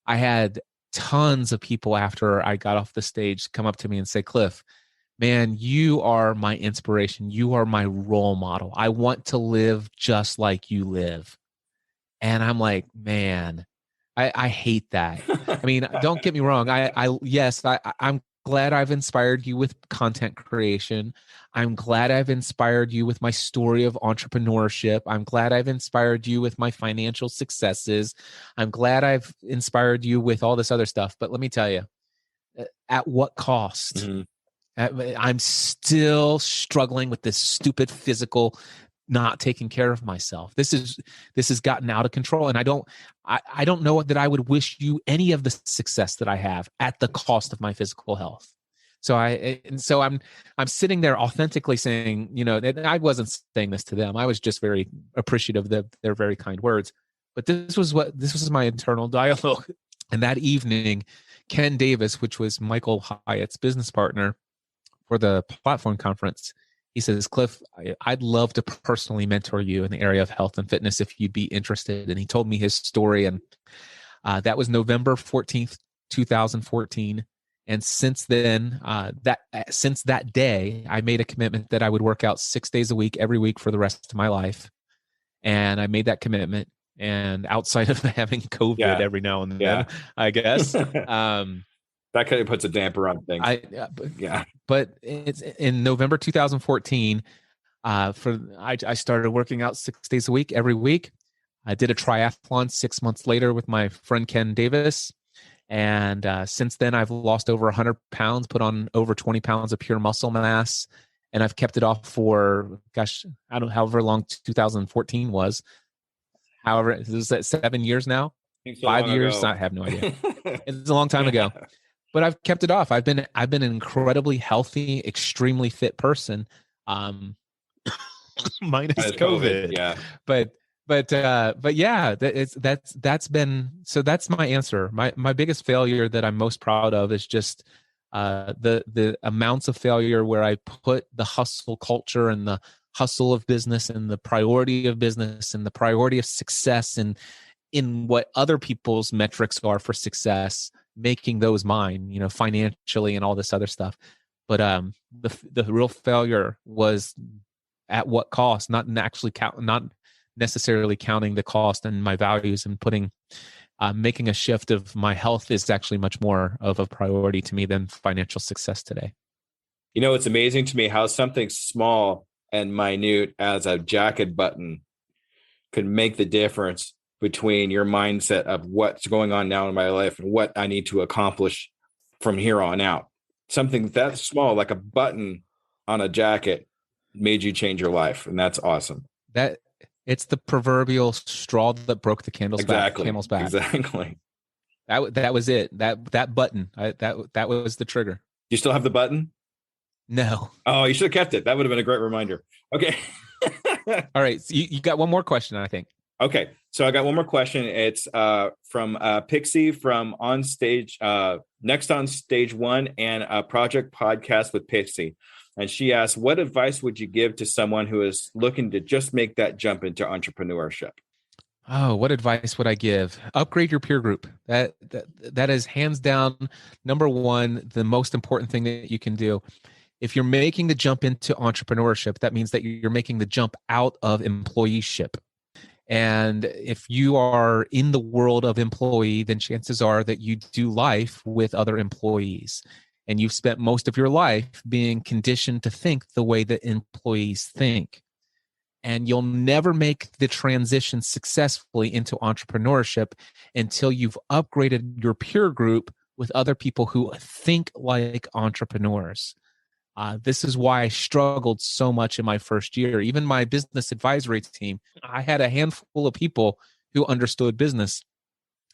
Speaker 2: I had tons of people after I got off the stage come up to me and say, Cliff, man, you are my inspiration. You are my role model. I want to live just like you live. And I'm like, man, I hate that. I mean, don't get me wrong. I'm glad I've inspired you with content creation. I'm glad I've inspired you with my story of entrepreneurship. I'm glad I've inspired you with my financial successes. I'm glad I've inspired you with all this other stuff. But let me tell you, at what cost? Mm-hmm. I'm still struggling with this stupid physical not taking care of myself. This has gotten out of control. And I don't know that I would wish you any of the success that I have at the cost of my physical health. So I'm sitting there authentically saying, I wasn't saying this to them. I was just very appreciative of their very kind words. But this was my internal dialogue. And that evening, Ken Davis, which was Michael Hyatt's business partner for the platform conference, he says, Cliff, I'd love to personally mentor you in the area of health and fitness if you'd be interested. And he told me his story. And that was November 14th, 2014. And since then, since that day, I made a commitment that I would work out 6 days a week, every week for the rest of my life. And I made that commitment. And outside of having COVID every now and then, I guess.
Speaker 1: That kind of puts a damper on things.
Speaker 2: But it's in November 2014. I started working out 6 days a week, every week. I did a triathlon 6 months later with my friend Ken Davis, and since then I've lost over 100 pounds, put on over 20 pounds of pure muscle mass, and I've kept it off for I don't know however long 2014 was. However, is that 7 years now? 5 years? I have no idea. It's a long time ago. But I've kept it off. I've been an incredibly healthy, extremely fit person, minus COVID.
Speaker 1: Yeah.
Speaker 2: But yeah, that's been, so that's my answer. My biggest failure that I'm most proud of is just the amounts of failure where I put the hustle culture and the hustle of business and the priority of business and the priority of success and in what other people's metrics are for success, making those mine, financially and all this other stuff. But the real failure was at what cost, not necessarily counting the cost and my values and making a shift of my health is actually much more of a priority to me than financial success today.
Speaker 1: It's amazing to me how something small and minute as a jacket button could make the difference between your mindset of what's going on now in my life and what I need to accomplish from here on out. Something that small, like a button on a jacket, made you change your life. And that's awesome.
Speaker 2: That it's the proverbial straw that broke the camel's back.
Speaker 1: Exactly.
Speaker 2: That was it. That button, that was the trigger.
Speaker 1: You still have the button?
Speaker 2: No.
Speaker 1: Oh, you should have kept it. That would have been a great reminder. Okay.
Speaker 2: All right. So you got one more question, I think.
Speaker 1: Okay. So I got one more question. It's from Pixie from On Stage, Next on Stage One, and a project podcast with Pixie. And she asked, what advice would you give to someone who is looking to just make that jump into entrepreneurship?
Speaker 2: Oh, what advice would I give? Upgrade your peer group. That is hands down number one, the most important thing that you can do. If you're making the jump into entrepreneurship, that means that you're making the jump out of employeeship. And if you are in the world of employee, then chances are that you do life with other employees. And you've spent most of your life being conditioned to think the way that employees think. And you'll never make the transition successfully into entrepreneurship until you've upgraded your peer group with other people who think like entrepreneurs. This is why I struggled so much in my first year. Even my business advisory team, I had a handful of people who understood business,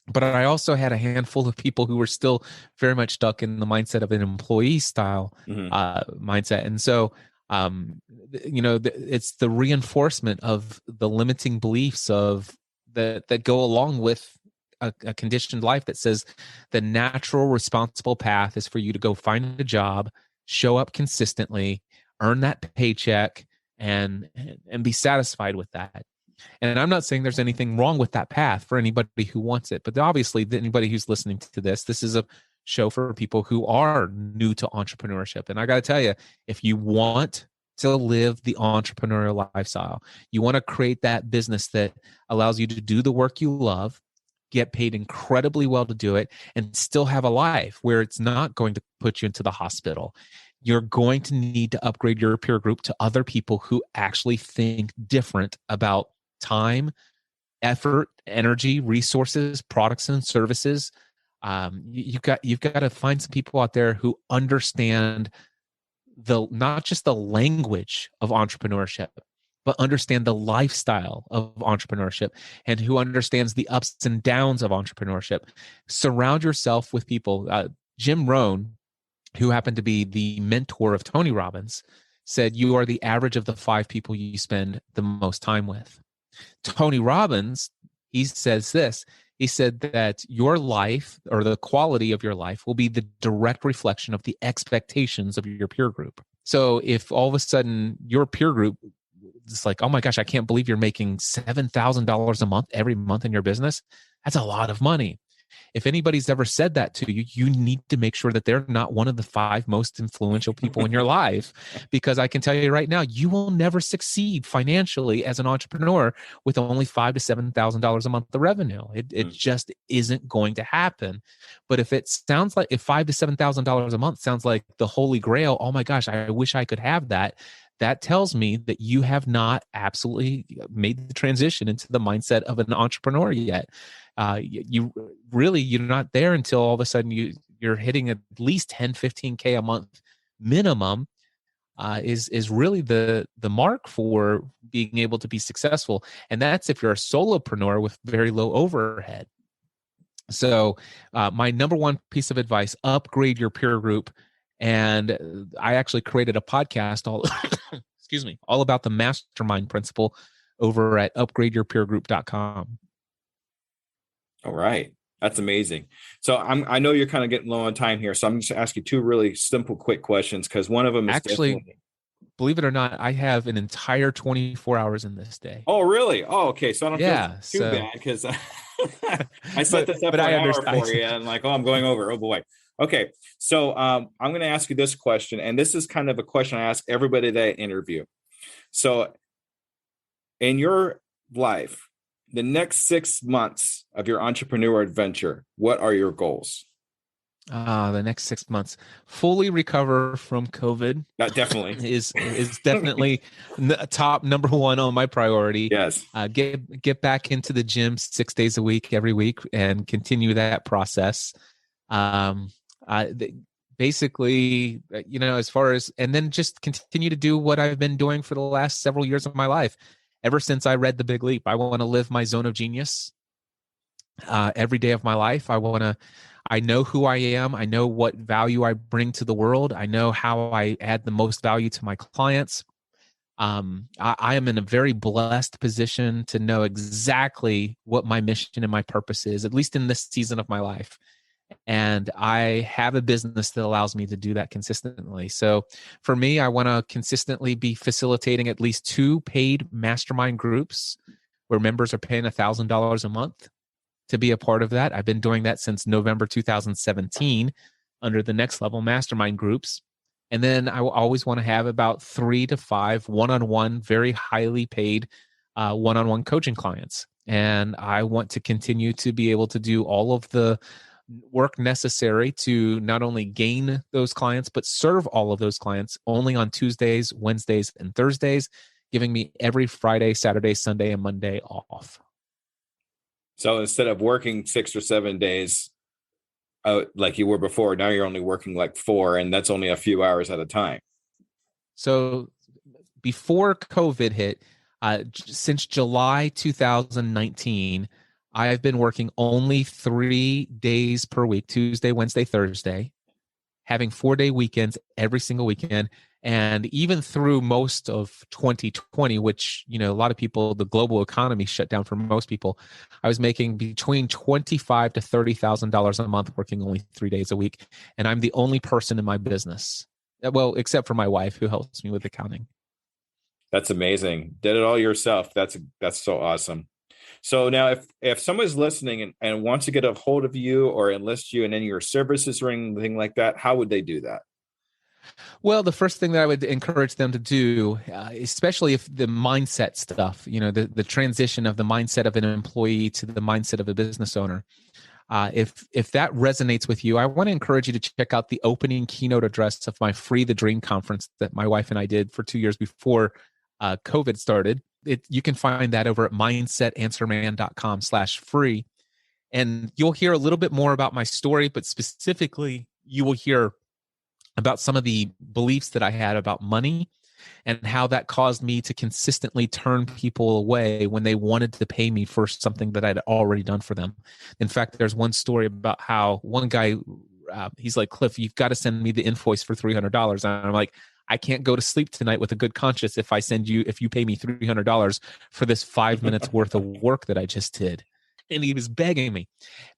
Speaker 2: but I also had a handful of people who were still very much stuck in the mindset of an employee style mindset. And so, it's the reinforcement of the limiting beliefs of that go along with a conditioned life that says the natural, responsible path is for you to go find a job, show up consistently, earn that paycheck, and be satisfied with that. And I'm not saying there's anything wrong with that path for anybody who wants it, but obviously anybody who's listening to this is a show for people who are new to entrepreneurship. And I got to tell you, if you want to live the entrepreneurial lifestyle, you want to create that business that allows you to do the work you love, get paid incredibly well to do it, and still have a life where it's not going to put you into the hospital, you're going to need to upgrade your peer group to other people who actually think different about time, effort, energy, resources, products and services. You've got to find some people out there who understand not just the language of entrepreneurship, but understand the lifestyle of entrepreneurship and who understands the ups and downs of entrepreneurship. Surround yourself with people. Jim Rohn, who happened to be the mentor of Tony Robbins, said you are the average of the 5 people you spend the most time with. Tony Robbins, he says this. He said that your life, or the quality of your life, will be the direct reflection of the expectations of your peer group. So if all of a sudden your peer group is like, oh my gosh, I can't believe you're making $7,000 a month every month in your business, that's a lot of money. If anybody's ever said that to you, you need to make sure that they're not one of the 5 most influential people in your life, because I can tell you right now, you will never succeed financially as an entrepreneur with only $5,000 to $7,000 a month of revenue. It just isn't going to happen. But if it sounds like, if $5,000 to $7,000 a month sounds like the holy grail, oh my gosh, I wish I could have that. That tells me that you have not absolutely made the transition into the mindset of an entrepreneur yet. You're not there until all of a sudden you're hitting at least 10, 15K a month minimum, is really the mark for being able to be successful. And that's if you're a solopreneur with very low overhead. So my number one piece of advice, upgrade your peer group. And I actually created a podcast all about the mastermind principle over at upgradeyourpeergroup.com.
Speaker 1: All right. That's amazing. So I know you're kind of getting low on time here, so I'm just going to ask you 2 really simple, quick questions, because one of them is
Speaker 2: actually, believe it or not, I have an entire 24 hours in this day.
Speaker 1: Oh, really? Oh, okay. So I don't feel too
Speaker 2: so
Speaker 1: bad, because I set this up for an hour for you, and like, I'm going over. Oh boy. Okay. So I'm going to ask you this question, and this is kind of a question I ask everybody that I interview. So in your life, the next 6 months of your entrepreneur adventure, what are your goals?
Speaker 2: The next 6 months, fully recover from COVID.
Speaker 1: That definitely
Speaker 2: is definitely top number 1 on my priority.
Speaker 1: Yes.
Speaker 2: Get back into the gym 6 days a week, every week, and continue that process. Basically, as far as, and then just continue to do what I've been doing for the last several years of my life. Ever since I read The Big Leap, I want to live my zone of genius every day of my life. I know who I am. I know what value I bring to the world. I know how I add the most value to my clients. I am in a very blessed position to know exactly what my mission and my purpose is, at least in this season of my life. And I have a business that allows me to do that consistently. So for me, I want to consistently be facilitating at least 2 paid mastermind groups where members are paying $1,000 a month to be a part of that. I've been doing that since November 2017 under the Next Level Mastermind groups. And then I will always want to have about 3 to 5 one-on-one, very highly paid one-on-one coaching clients. And I want to continue to be able to do all of the work necessary to not only gain those clients, but serve all of those clients only on Tuesdays, Wednesdays, and Thursdays, giving me every Friday, Saturday, Sunday, and Monday off.
Speaker 1: So instead of working 6 or 7 days like you were before, now you're only working like 4, and that's only a few hours at a time.
Speaker 2: So before COVID hit, since July 2019, I've been working only 3 days per week, Tuesday, Wednesday, Thursday, having 4-day weekends every single weekend. And even through most of 2020, which, a lot of people, the global economy shut down for most people, I was making between $25,000 to $30,000 a month working only 3 days a week. And I'm the only person in my business. Well, except for my wife, who helps me with accounting.
Speaker 1: That's amazing. Did it all yourself. That's so awesome. So now if someone's listening and wants to get a hold of you or enlist you in any of your services or anything like that, how would they do that?
Speaker 2: Well, the first thing that I would encourage them to do, especially if the mindset stuff, the transition of the mindset of an employee to the mindset of a business owner, if that resonates with you, I want to encourage you to check out the opening keynote address of my Free the Dream conference that my wife and I did for 2 years before COVID started. You can find that over at mindsetanswerman.com/free. And you'll hear a little bit more about my story, but specifically, you will hear about some of the beliefs that I had about money and how that caused me to consistently turn people away when they wanted to pay me for something that I'd already done for them. In fact, there's one story about how one guy, he's like, Cliff, you've got to send me the invoice for $300. And I'm like, I can't go to sleep tonight with a good conscience if you pay me $300 for this 5 minutes worth of work that I just did. And he was begging me.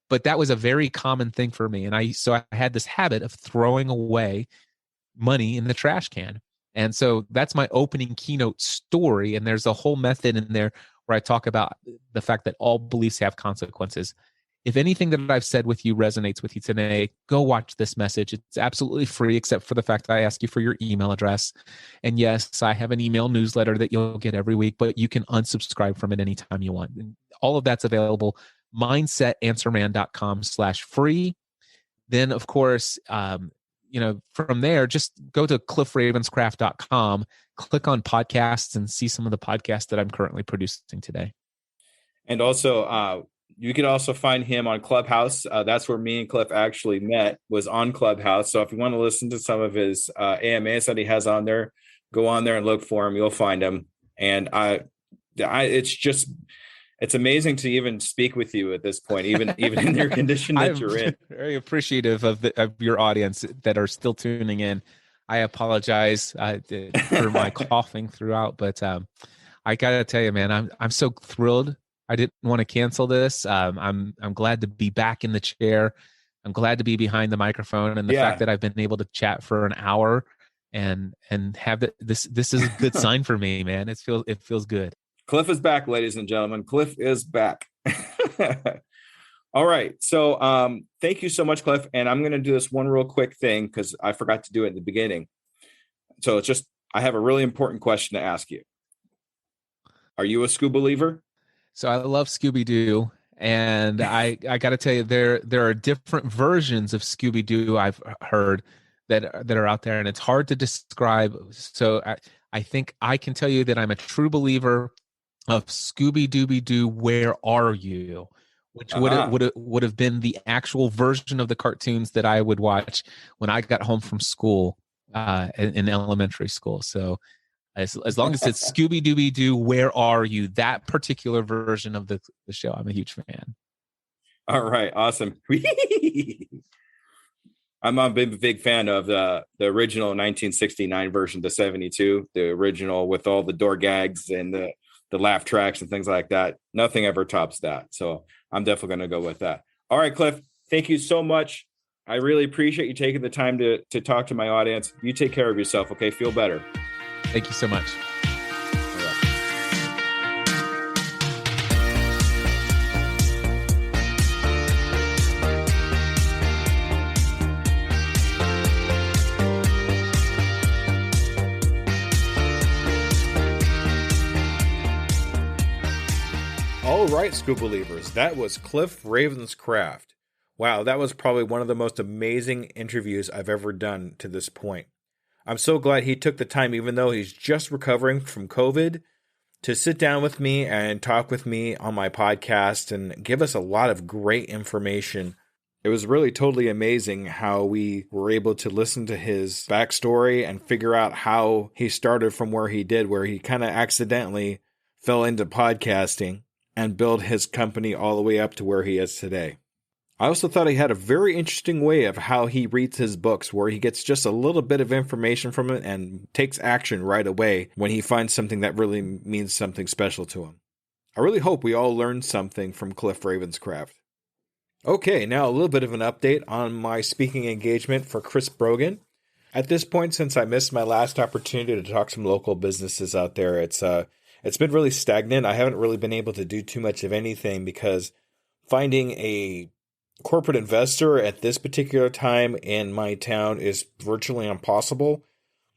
Speaker 2: But that was a very common thing for me. And I had this habit of throwing away money in the trash can. And so that's my opening keynote story. And there's a whole method in there where I talk about the fact that all beliefs have consequences. If anything that I've said with you resonates with you today, go watch this message. It's absolutely free, except for the fact that I ask you for your email address. And yes, I have an email newsletter that you'll get every week, but you can unsubscribe from it anytime you want. And all of that's available, mindsetanswerman.com/free. Then, of course, from there, just go to cliffravenscraft.com, click on podcasts, and see some of the podcasts that I'm currently producing today.
Speaker 1: And also, you can also find him on Clubhouse. That's where me and Cliff actually met, was on Clubhouse. So if you want to listen to some of his AMAs that he has on there, go on there and look for him. You'll find him. And it's amazing to even speak with you at this point, even in your condition that you're in.
Speaker 2: Very appreciative of your audience that are still tuning in. I apologize for my coughing throughout, but I gotta tell you, man, I'm so thrilled. I didn't want to cancel this. I'm glad to be back in the chair. I'm glad to be behind the microphone, and the fact that I've been able to chat for an hour and have this is a good sign for me, man. It feels good.
Speaker 1: Cliff is back, ladies and gentlemen. Cliff is back. All right. So thank you so much, Cliff. And I'm going to do this one real quick thing because I forgot to do it in the beginning. So I have a really important question to ask you. Are you a Scoob believer?
Speaker 2: So I love Scooby-Doo. And I got to tell you, there are different versions of Scooby-Doo I've heard that are out there, and it's hard to describe. So I think I can tell you that I'm a true believer of Scooby-Dooby-Doo, Where Are You? Which would have been the actual version of the cartoons that I would watch when I got home from school in elementary school. So as long as it's Scooby-Dooby-Doo, Where Are You? That particular version of the show, I'm a huge fan.
Speaker 1: All right, awesome. I'm a big fan of the original 1969 version, the 72, the original with all the door gags and the laugh tracks and things like that. Nothing ever tops that. So I'm definitely going to go with that. All right, Cliff, thank you so much. I really appreciate you taking the time to talk to my audience. You take care of yourself, okay? Feel better.
Speaker 2: Thank you so much.
Speaker 1: All right, Scoob believers, that was Cliff Ravenscraft. Wow, that was probably one of the most amazing interviews I've ever done to this point. I'm so glad he took the time, even though he's just recovering from COVID, to sit down with me and talk with me on my podcast and give us a lot of great information. It was really totally amazing how we were able to listen to his backstory and figure out how he started from where he did, where he kind of accidentally fell into podcasting and built his company all the way up to where he is today. I also thought he had a very interesting way of how he reads his books, where he gets just a little bit of information from it and takes action right away when he finds something that really means something special to him. I really hope we all learned something from Cliff Ravenscraft. Okay, now a little bit of an update on my speaking engagement for Chris Brogan. At this point, since I missed my last opportunity to talk to some local businesses out there, it's been really stagnant. I haven't really been able to do too much of anything because finding a corporate investor at this particular time in my town is virtually impossible,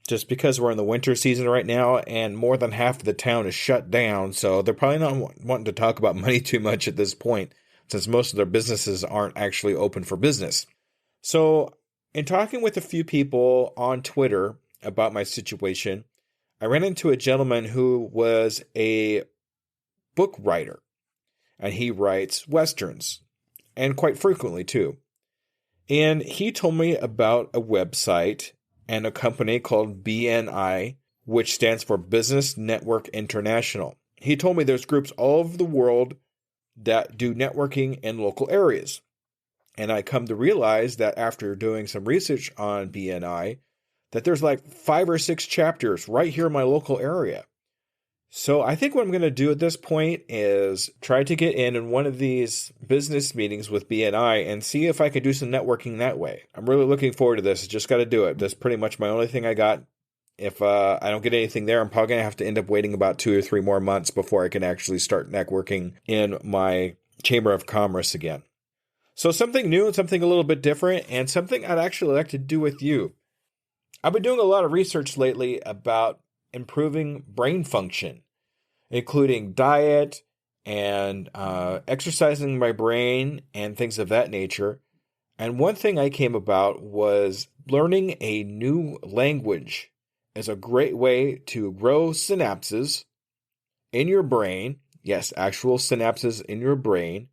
Speaker 1: just because we're in the winter season right now and more than half of the town is shut down. So they're probably not wanting to talk about money too much at this point, since most of their businesses aren't actually open for business. So in talking with a few people on Twitter about my situation, I ran into a gentleman who was a book writer, and he writes Westerns. And quite frequently, too. And he told me about a website and a company called BNI, which stands for Business Network International. He told me there's groups all over the world that do networking in local areas. And I come to realize that after doing some research on BNI, that there's like 5 or 6 chapters right here in my local area. So I think what I'm going to do at this point is try to get in one of these business meetings with BNI and see if I could do some networking that way. I'm really looking forward to this. Just got to do it. That's pretty much my only thing I got. If I don't get anything there, I'm probably going to have to end up waiting about 2 or 3 more months before I can actually start networking in my Chamber of Commerce again. So something new and something a little bit different, and something I'd actually like to do with you. I've been doing a lot of research lately about improving brain function, including diet and exercising my brain and things of that nature. And one thing I came about was learning a new language is a great way to grow synapses in your brain. Yes, actual synapses in your brain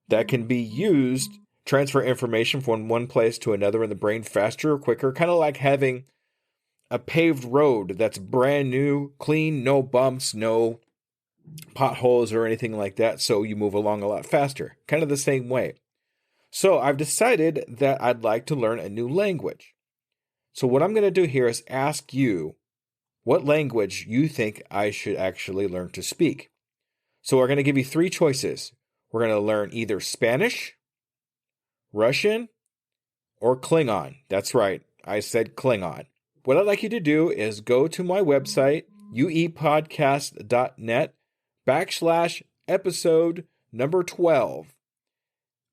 Speaker 1: that can be used, transfer information from one place to another in the brain faster or quicker, kind of like having a paved road that's brand new, clean, no bumps, no potholes or anything like that, so you move along a lot faster. Kind of the same way. So I've decided that I'd like to learn a new language. So what I'm going to do here is ask you what language you think I should actually learn to speak. So we're going to give you 3 choices. We're going to learn either Spanish, Russian, or Klingon. That's right, I said Klingon. What I'd like you to do is go to my website, uepodcast.net/episode number 12,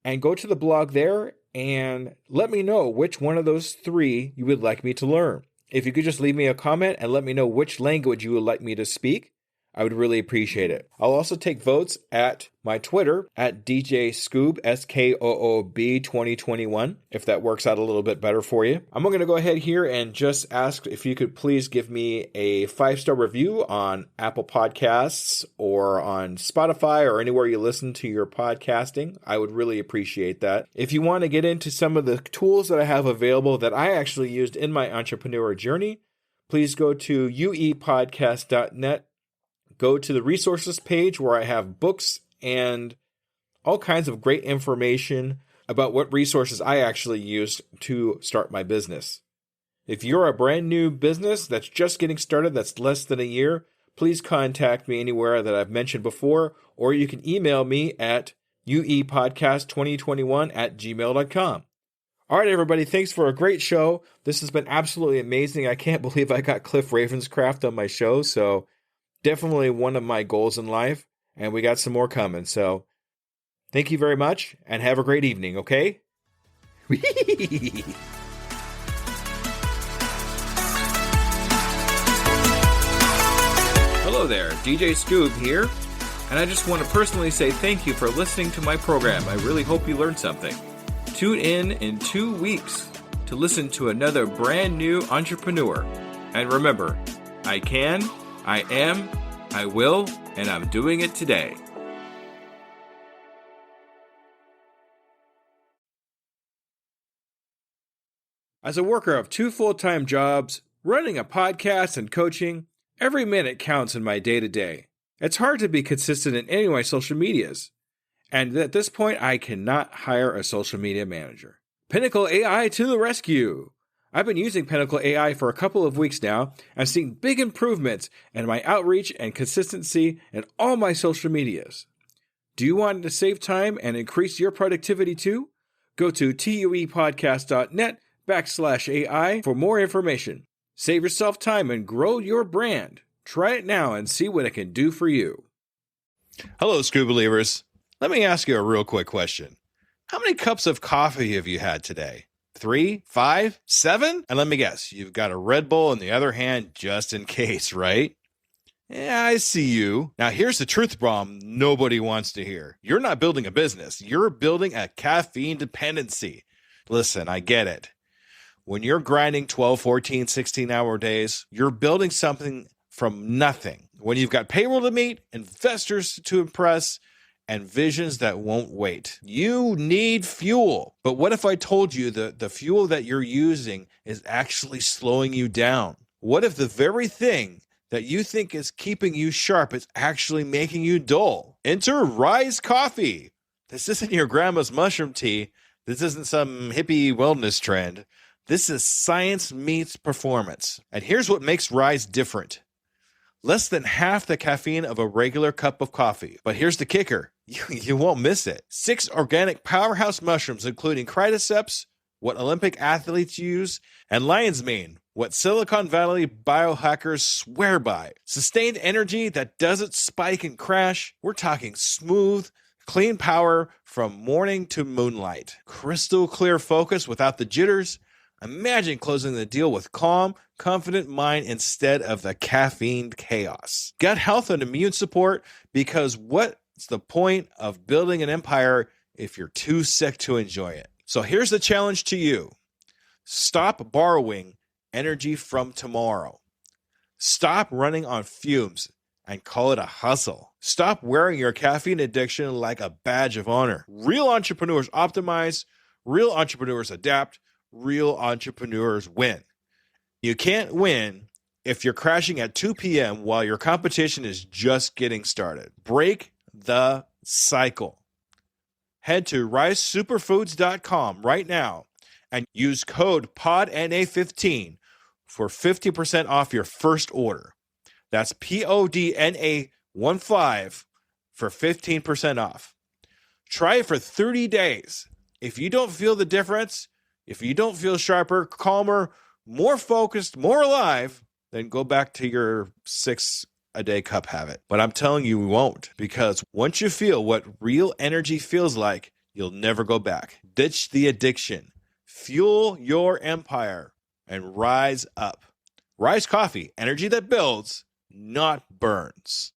Speaker 1: and go to the blog there and let me know which one of those 3 you would like me to learn. If you could just leave me a comment and let me know which language you would like me to speak, I would really appreciate it. I'll also take votes at my Twitter at DJ Scoob, SKOOB 2021, if that works out a little bit better for you. I'm going to go ahead here and just ask if you could please give me a 5-star review on Apple Podcasts or on Spotify or anywhere you listen to your podcasting. I would really appreciate that. If you want to get into some of the tools that I have available that I actually used in my entrepreneur journey, please go to uepodcast.net. Go to the resources page where I have books and all kinds of great information about what resources I actually used to start my business. If you're a brand new business that's just getting started, that's less than a year, please contact me anywhere that I've mentioned before, or you can email me at uepodcast2021@gmail.com. All right, everybody, thanks for a great show. This has been absolutely amazing. I can't believe I got Cliff Ravenscraft on my show, so definitely one of my goals in life, and we got some more coming. So thank you very much, and have a great evening, okay? Hello there, DJ Scoob here, and I just want to personally say thank you for listening to my program. I really hope you learned something. Tune in 2 weeks to listen to another brand new entrepreneur. And remember, I can, I am, I will, and I'm doing it today. As a worker of 2 full-time jobs, running a podcast and coaching, every minute counts in my day-to-day. It's hard to be consistent in any of my social medias. And at this point, I cannot hire a social media manager. Pinnacle AI to the rescue! I've been using Pinnacle AI for a couple of weeks now and seen big improvements in my outreach and consistency in all my social medias. Do you want to save time and increase your productivity too? Go to tuepodcast.net/AI for more information. Save yourself time and grow your brand. Try it now and see what it can do for you. Hello, Scuba Believers. Let me ask you a real quick question. How many cups of coffee have you had today? 3, 5, 7? And let me guess, you've got a Red Bull in the other hand just in case, right? Yeah, I see you. Now, here's the truth bomb nobody wants to hear. You're not building a business. You're building a caffeine dependency. Listen, I get it. When you're grinding 12, 14, 16-hour days, you're building something from nothing. When you've got payroll to meet, investors to impress, and visions that won't wait. You need fuel. But what if I told you that the fuel that you're using is actually slowing you down? What if the very thing that you think is keeping you sharp is actually making you dull? Enter Rise Coffee. This isn't your grandma's mushroom tea. This isn't some hippie wellness trend. This is science meets performance. And here's what makes Rise different. Less than half the caffeine of a regular cup of coffee. But here's the kicker. You won't miss it. 6 organic powerhouse mushrooms, including cordyceps, what Olympic athletes use, and lion's mane, what Silicon Valley biohackers swear by. Sustained energy that doesn't spike and crash. We're talking smooth, clean power from morning to moonlight. Crystal clear focus without the jitters. Imagine closing the deal with calm, confident mind instead of the caffeine chaos. Gut health and immune support, because what's the point of building an empire if you're too sick to enjoy it? So here's the challenge to you. Stop borrowing energy from tomorrow. Stop running on fumes and call it a hustle. Stop wearing your caffeine addiction like a badge of honor. Real entrepreneurs optimize, real entrepreneurs adapt, real entrepreneurs win. You can't win if you're crashing at 2 p.m. while your competition is just getting started. Break the cycle. Head to risesuperfoods.com right now and use code PODNA15 for 50% off your first order. That's PODNA15 for 15% off. Try it for 30 days. If you don't feel the difference, if you don't feel sharper, calmer, more focused, more alive, then go back to your 6-a-day cup habit. But I'm telling you, we won't, because once you feel what real energy feels like, you'll never go back. Ditch the addiction, fuel your empire, and rise up. Rise Coffee, energy that builds, not burns.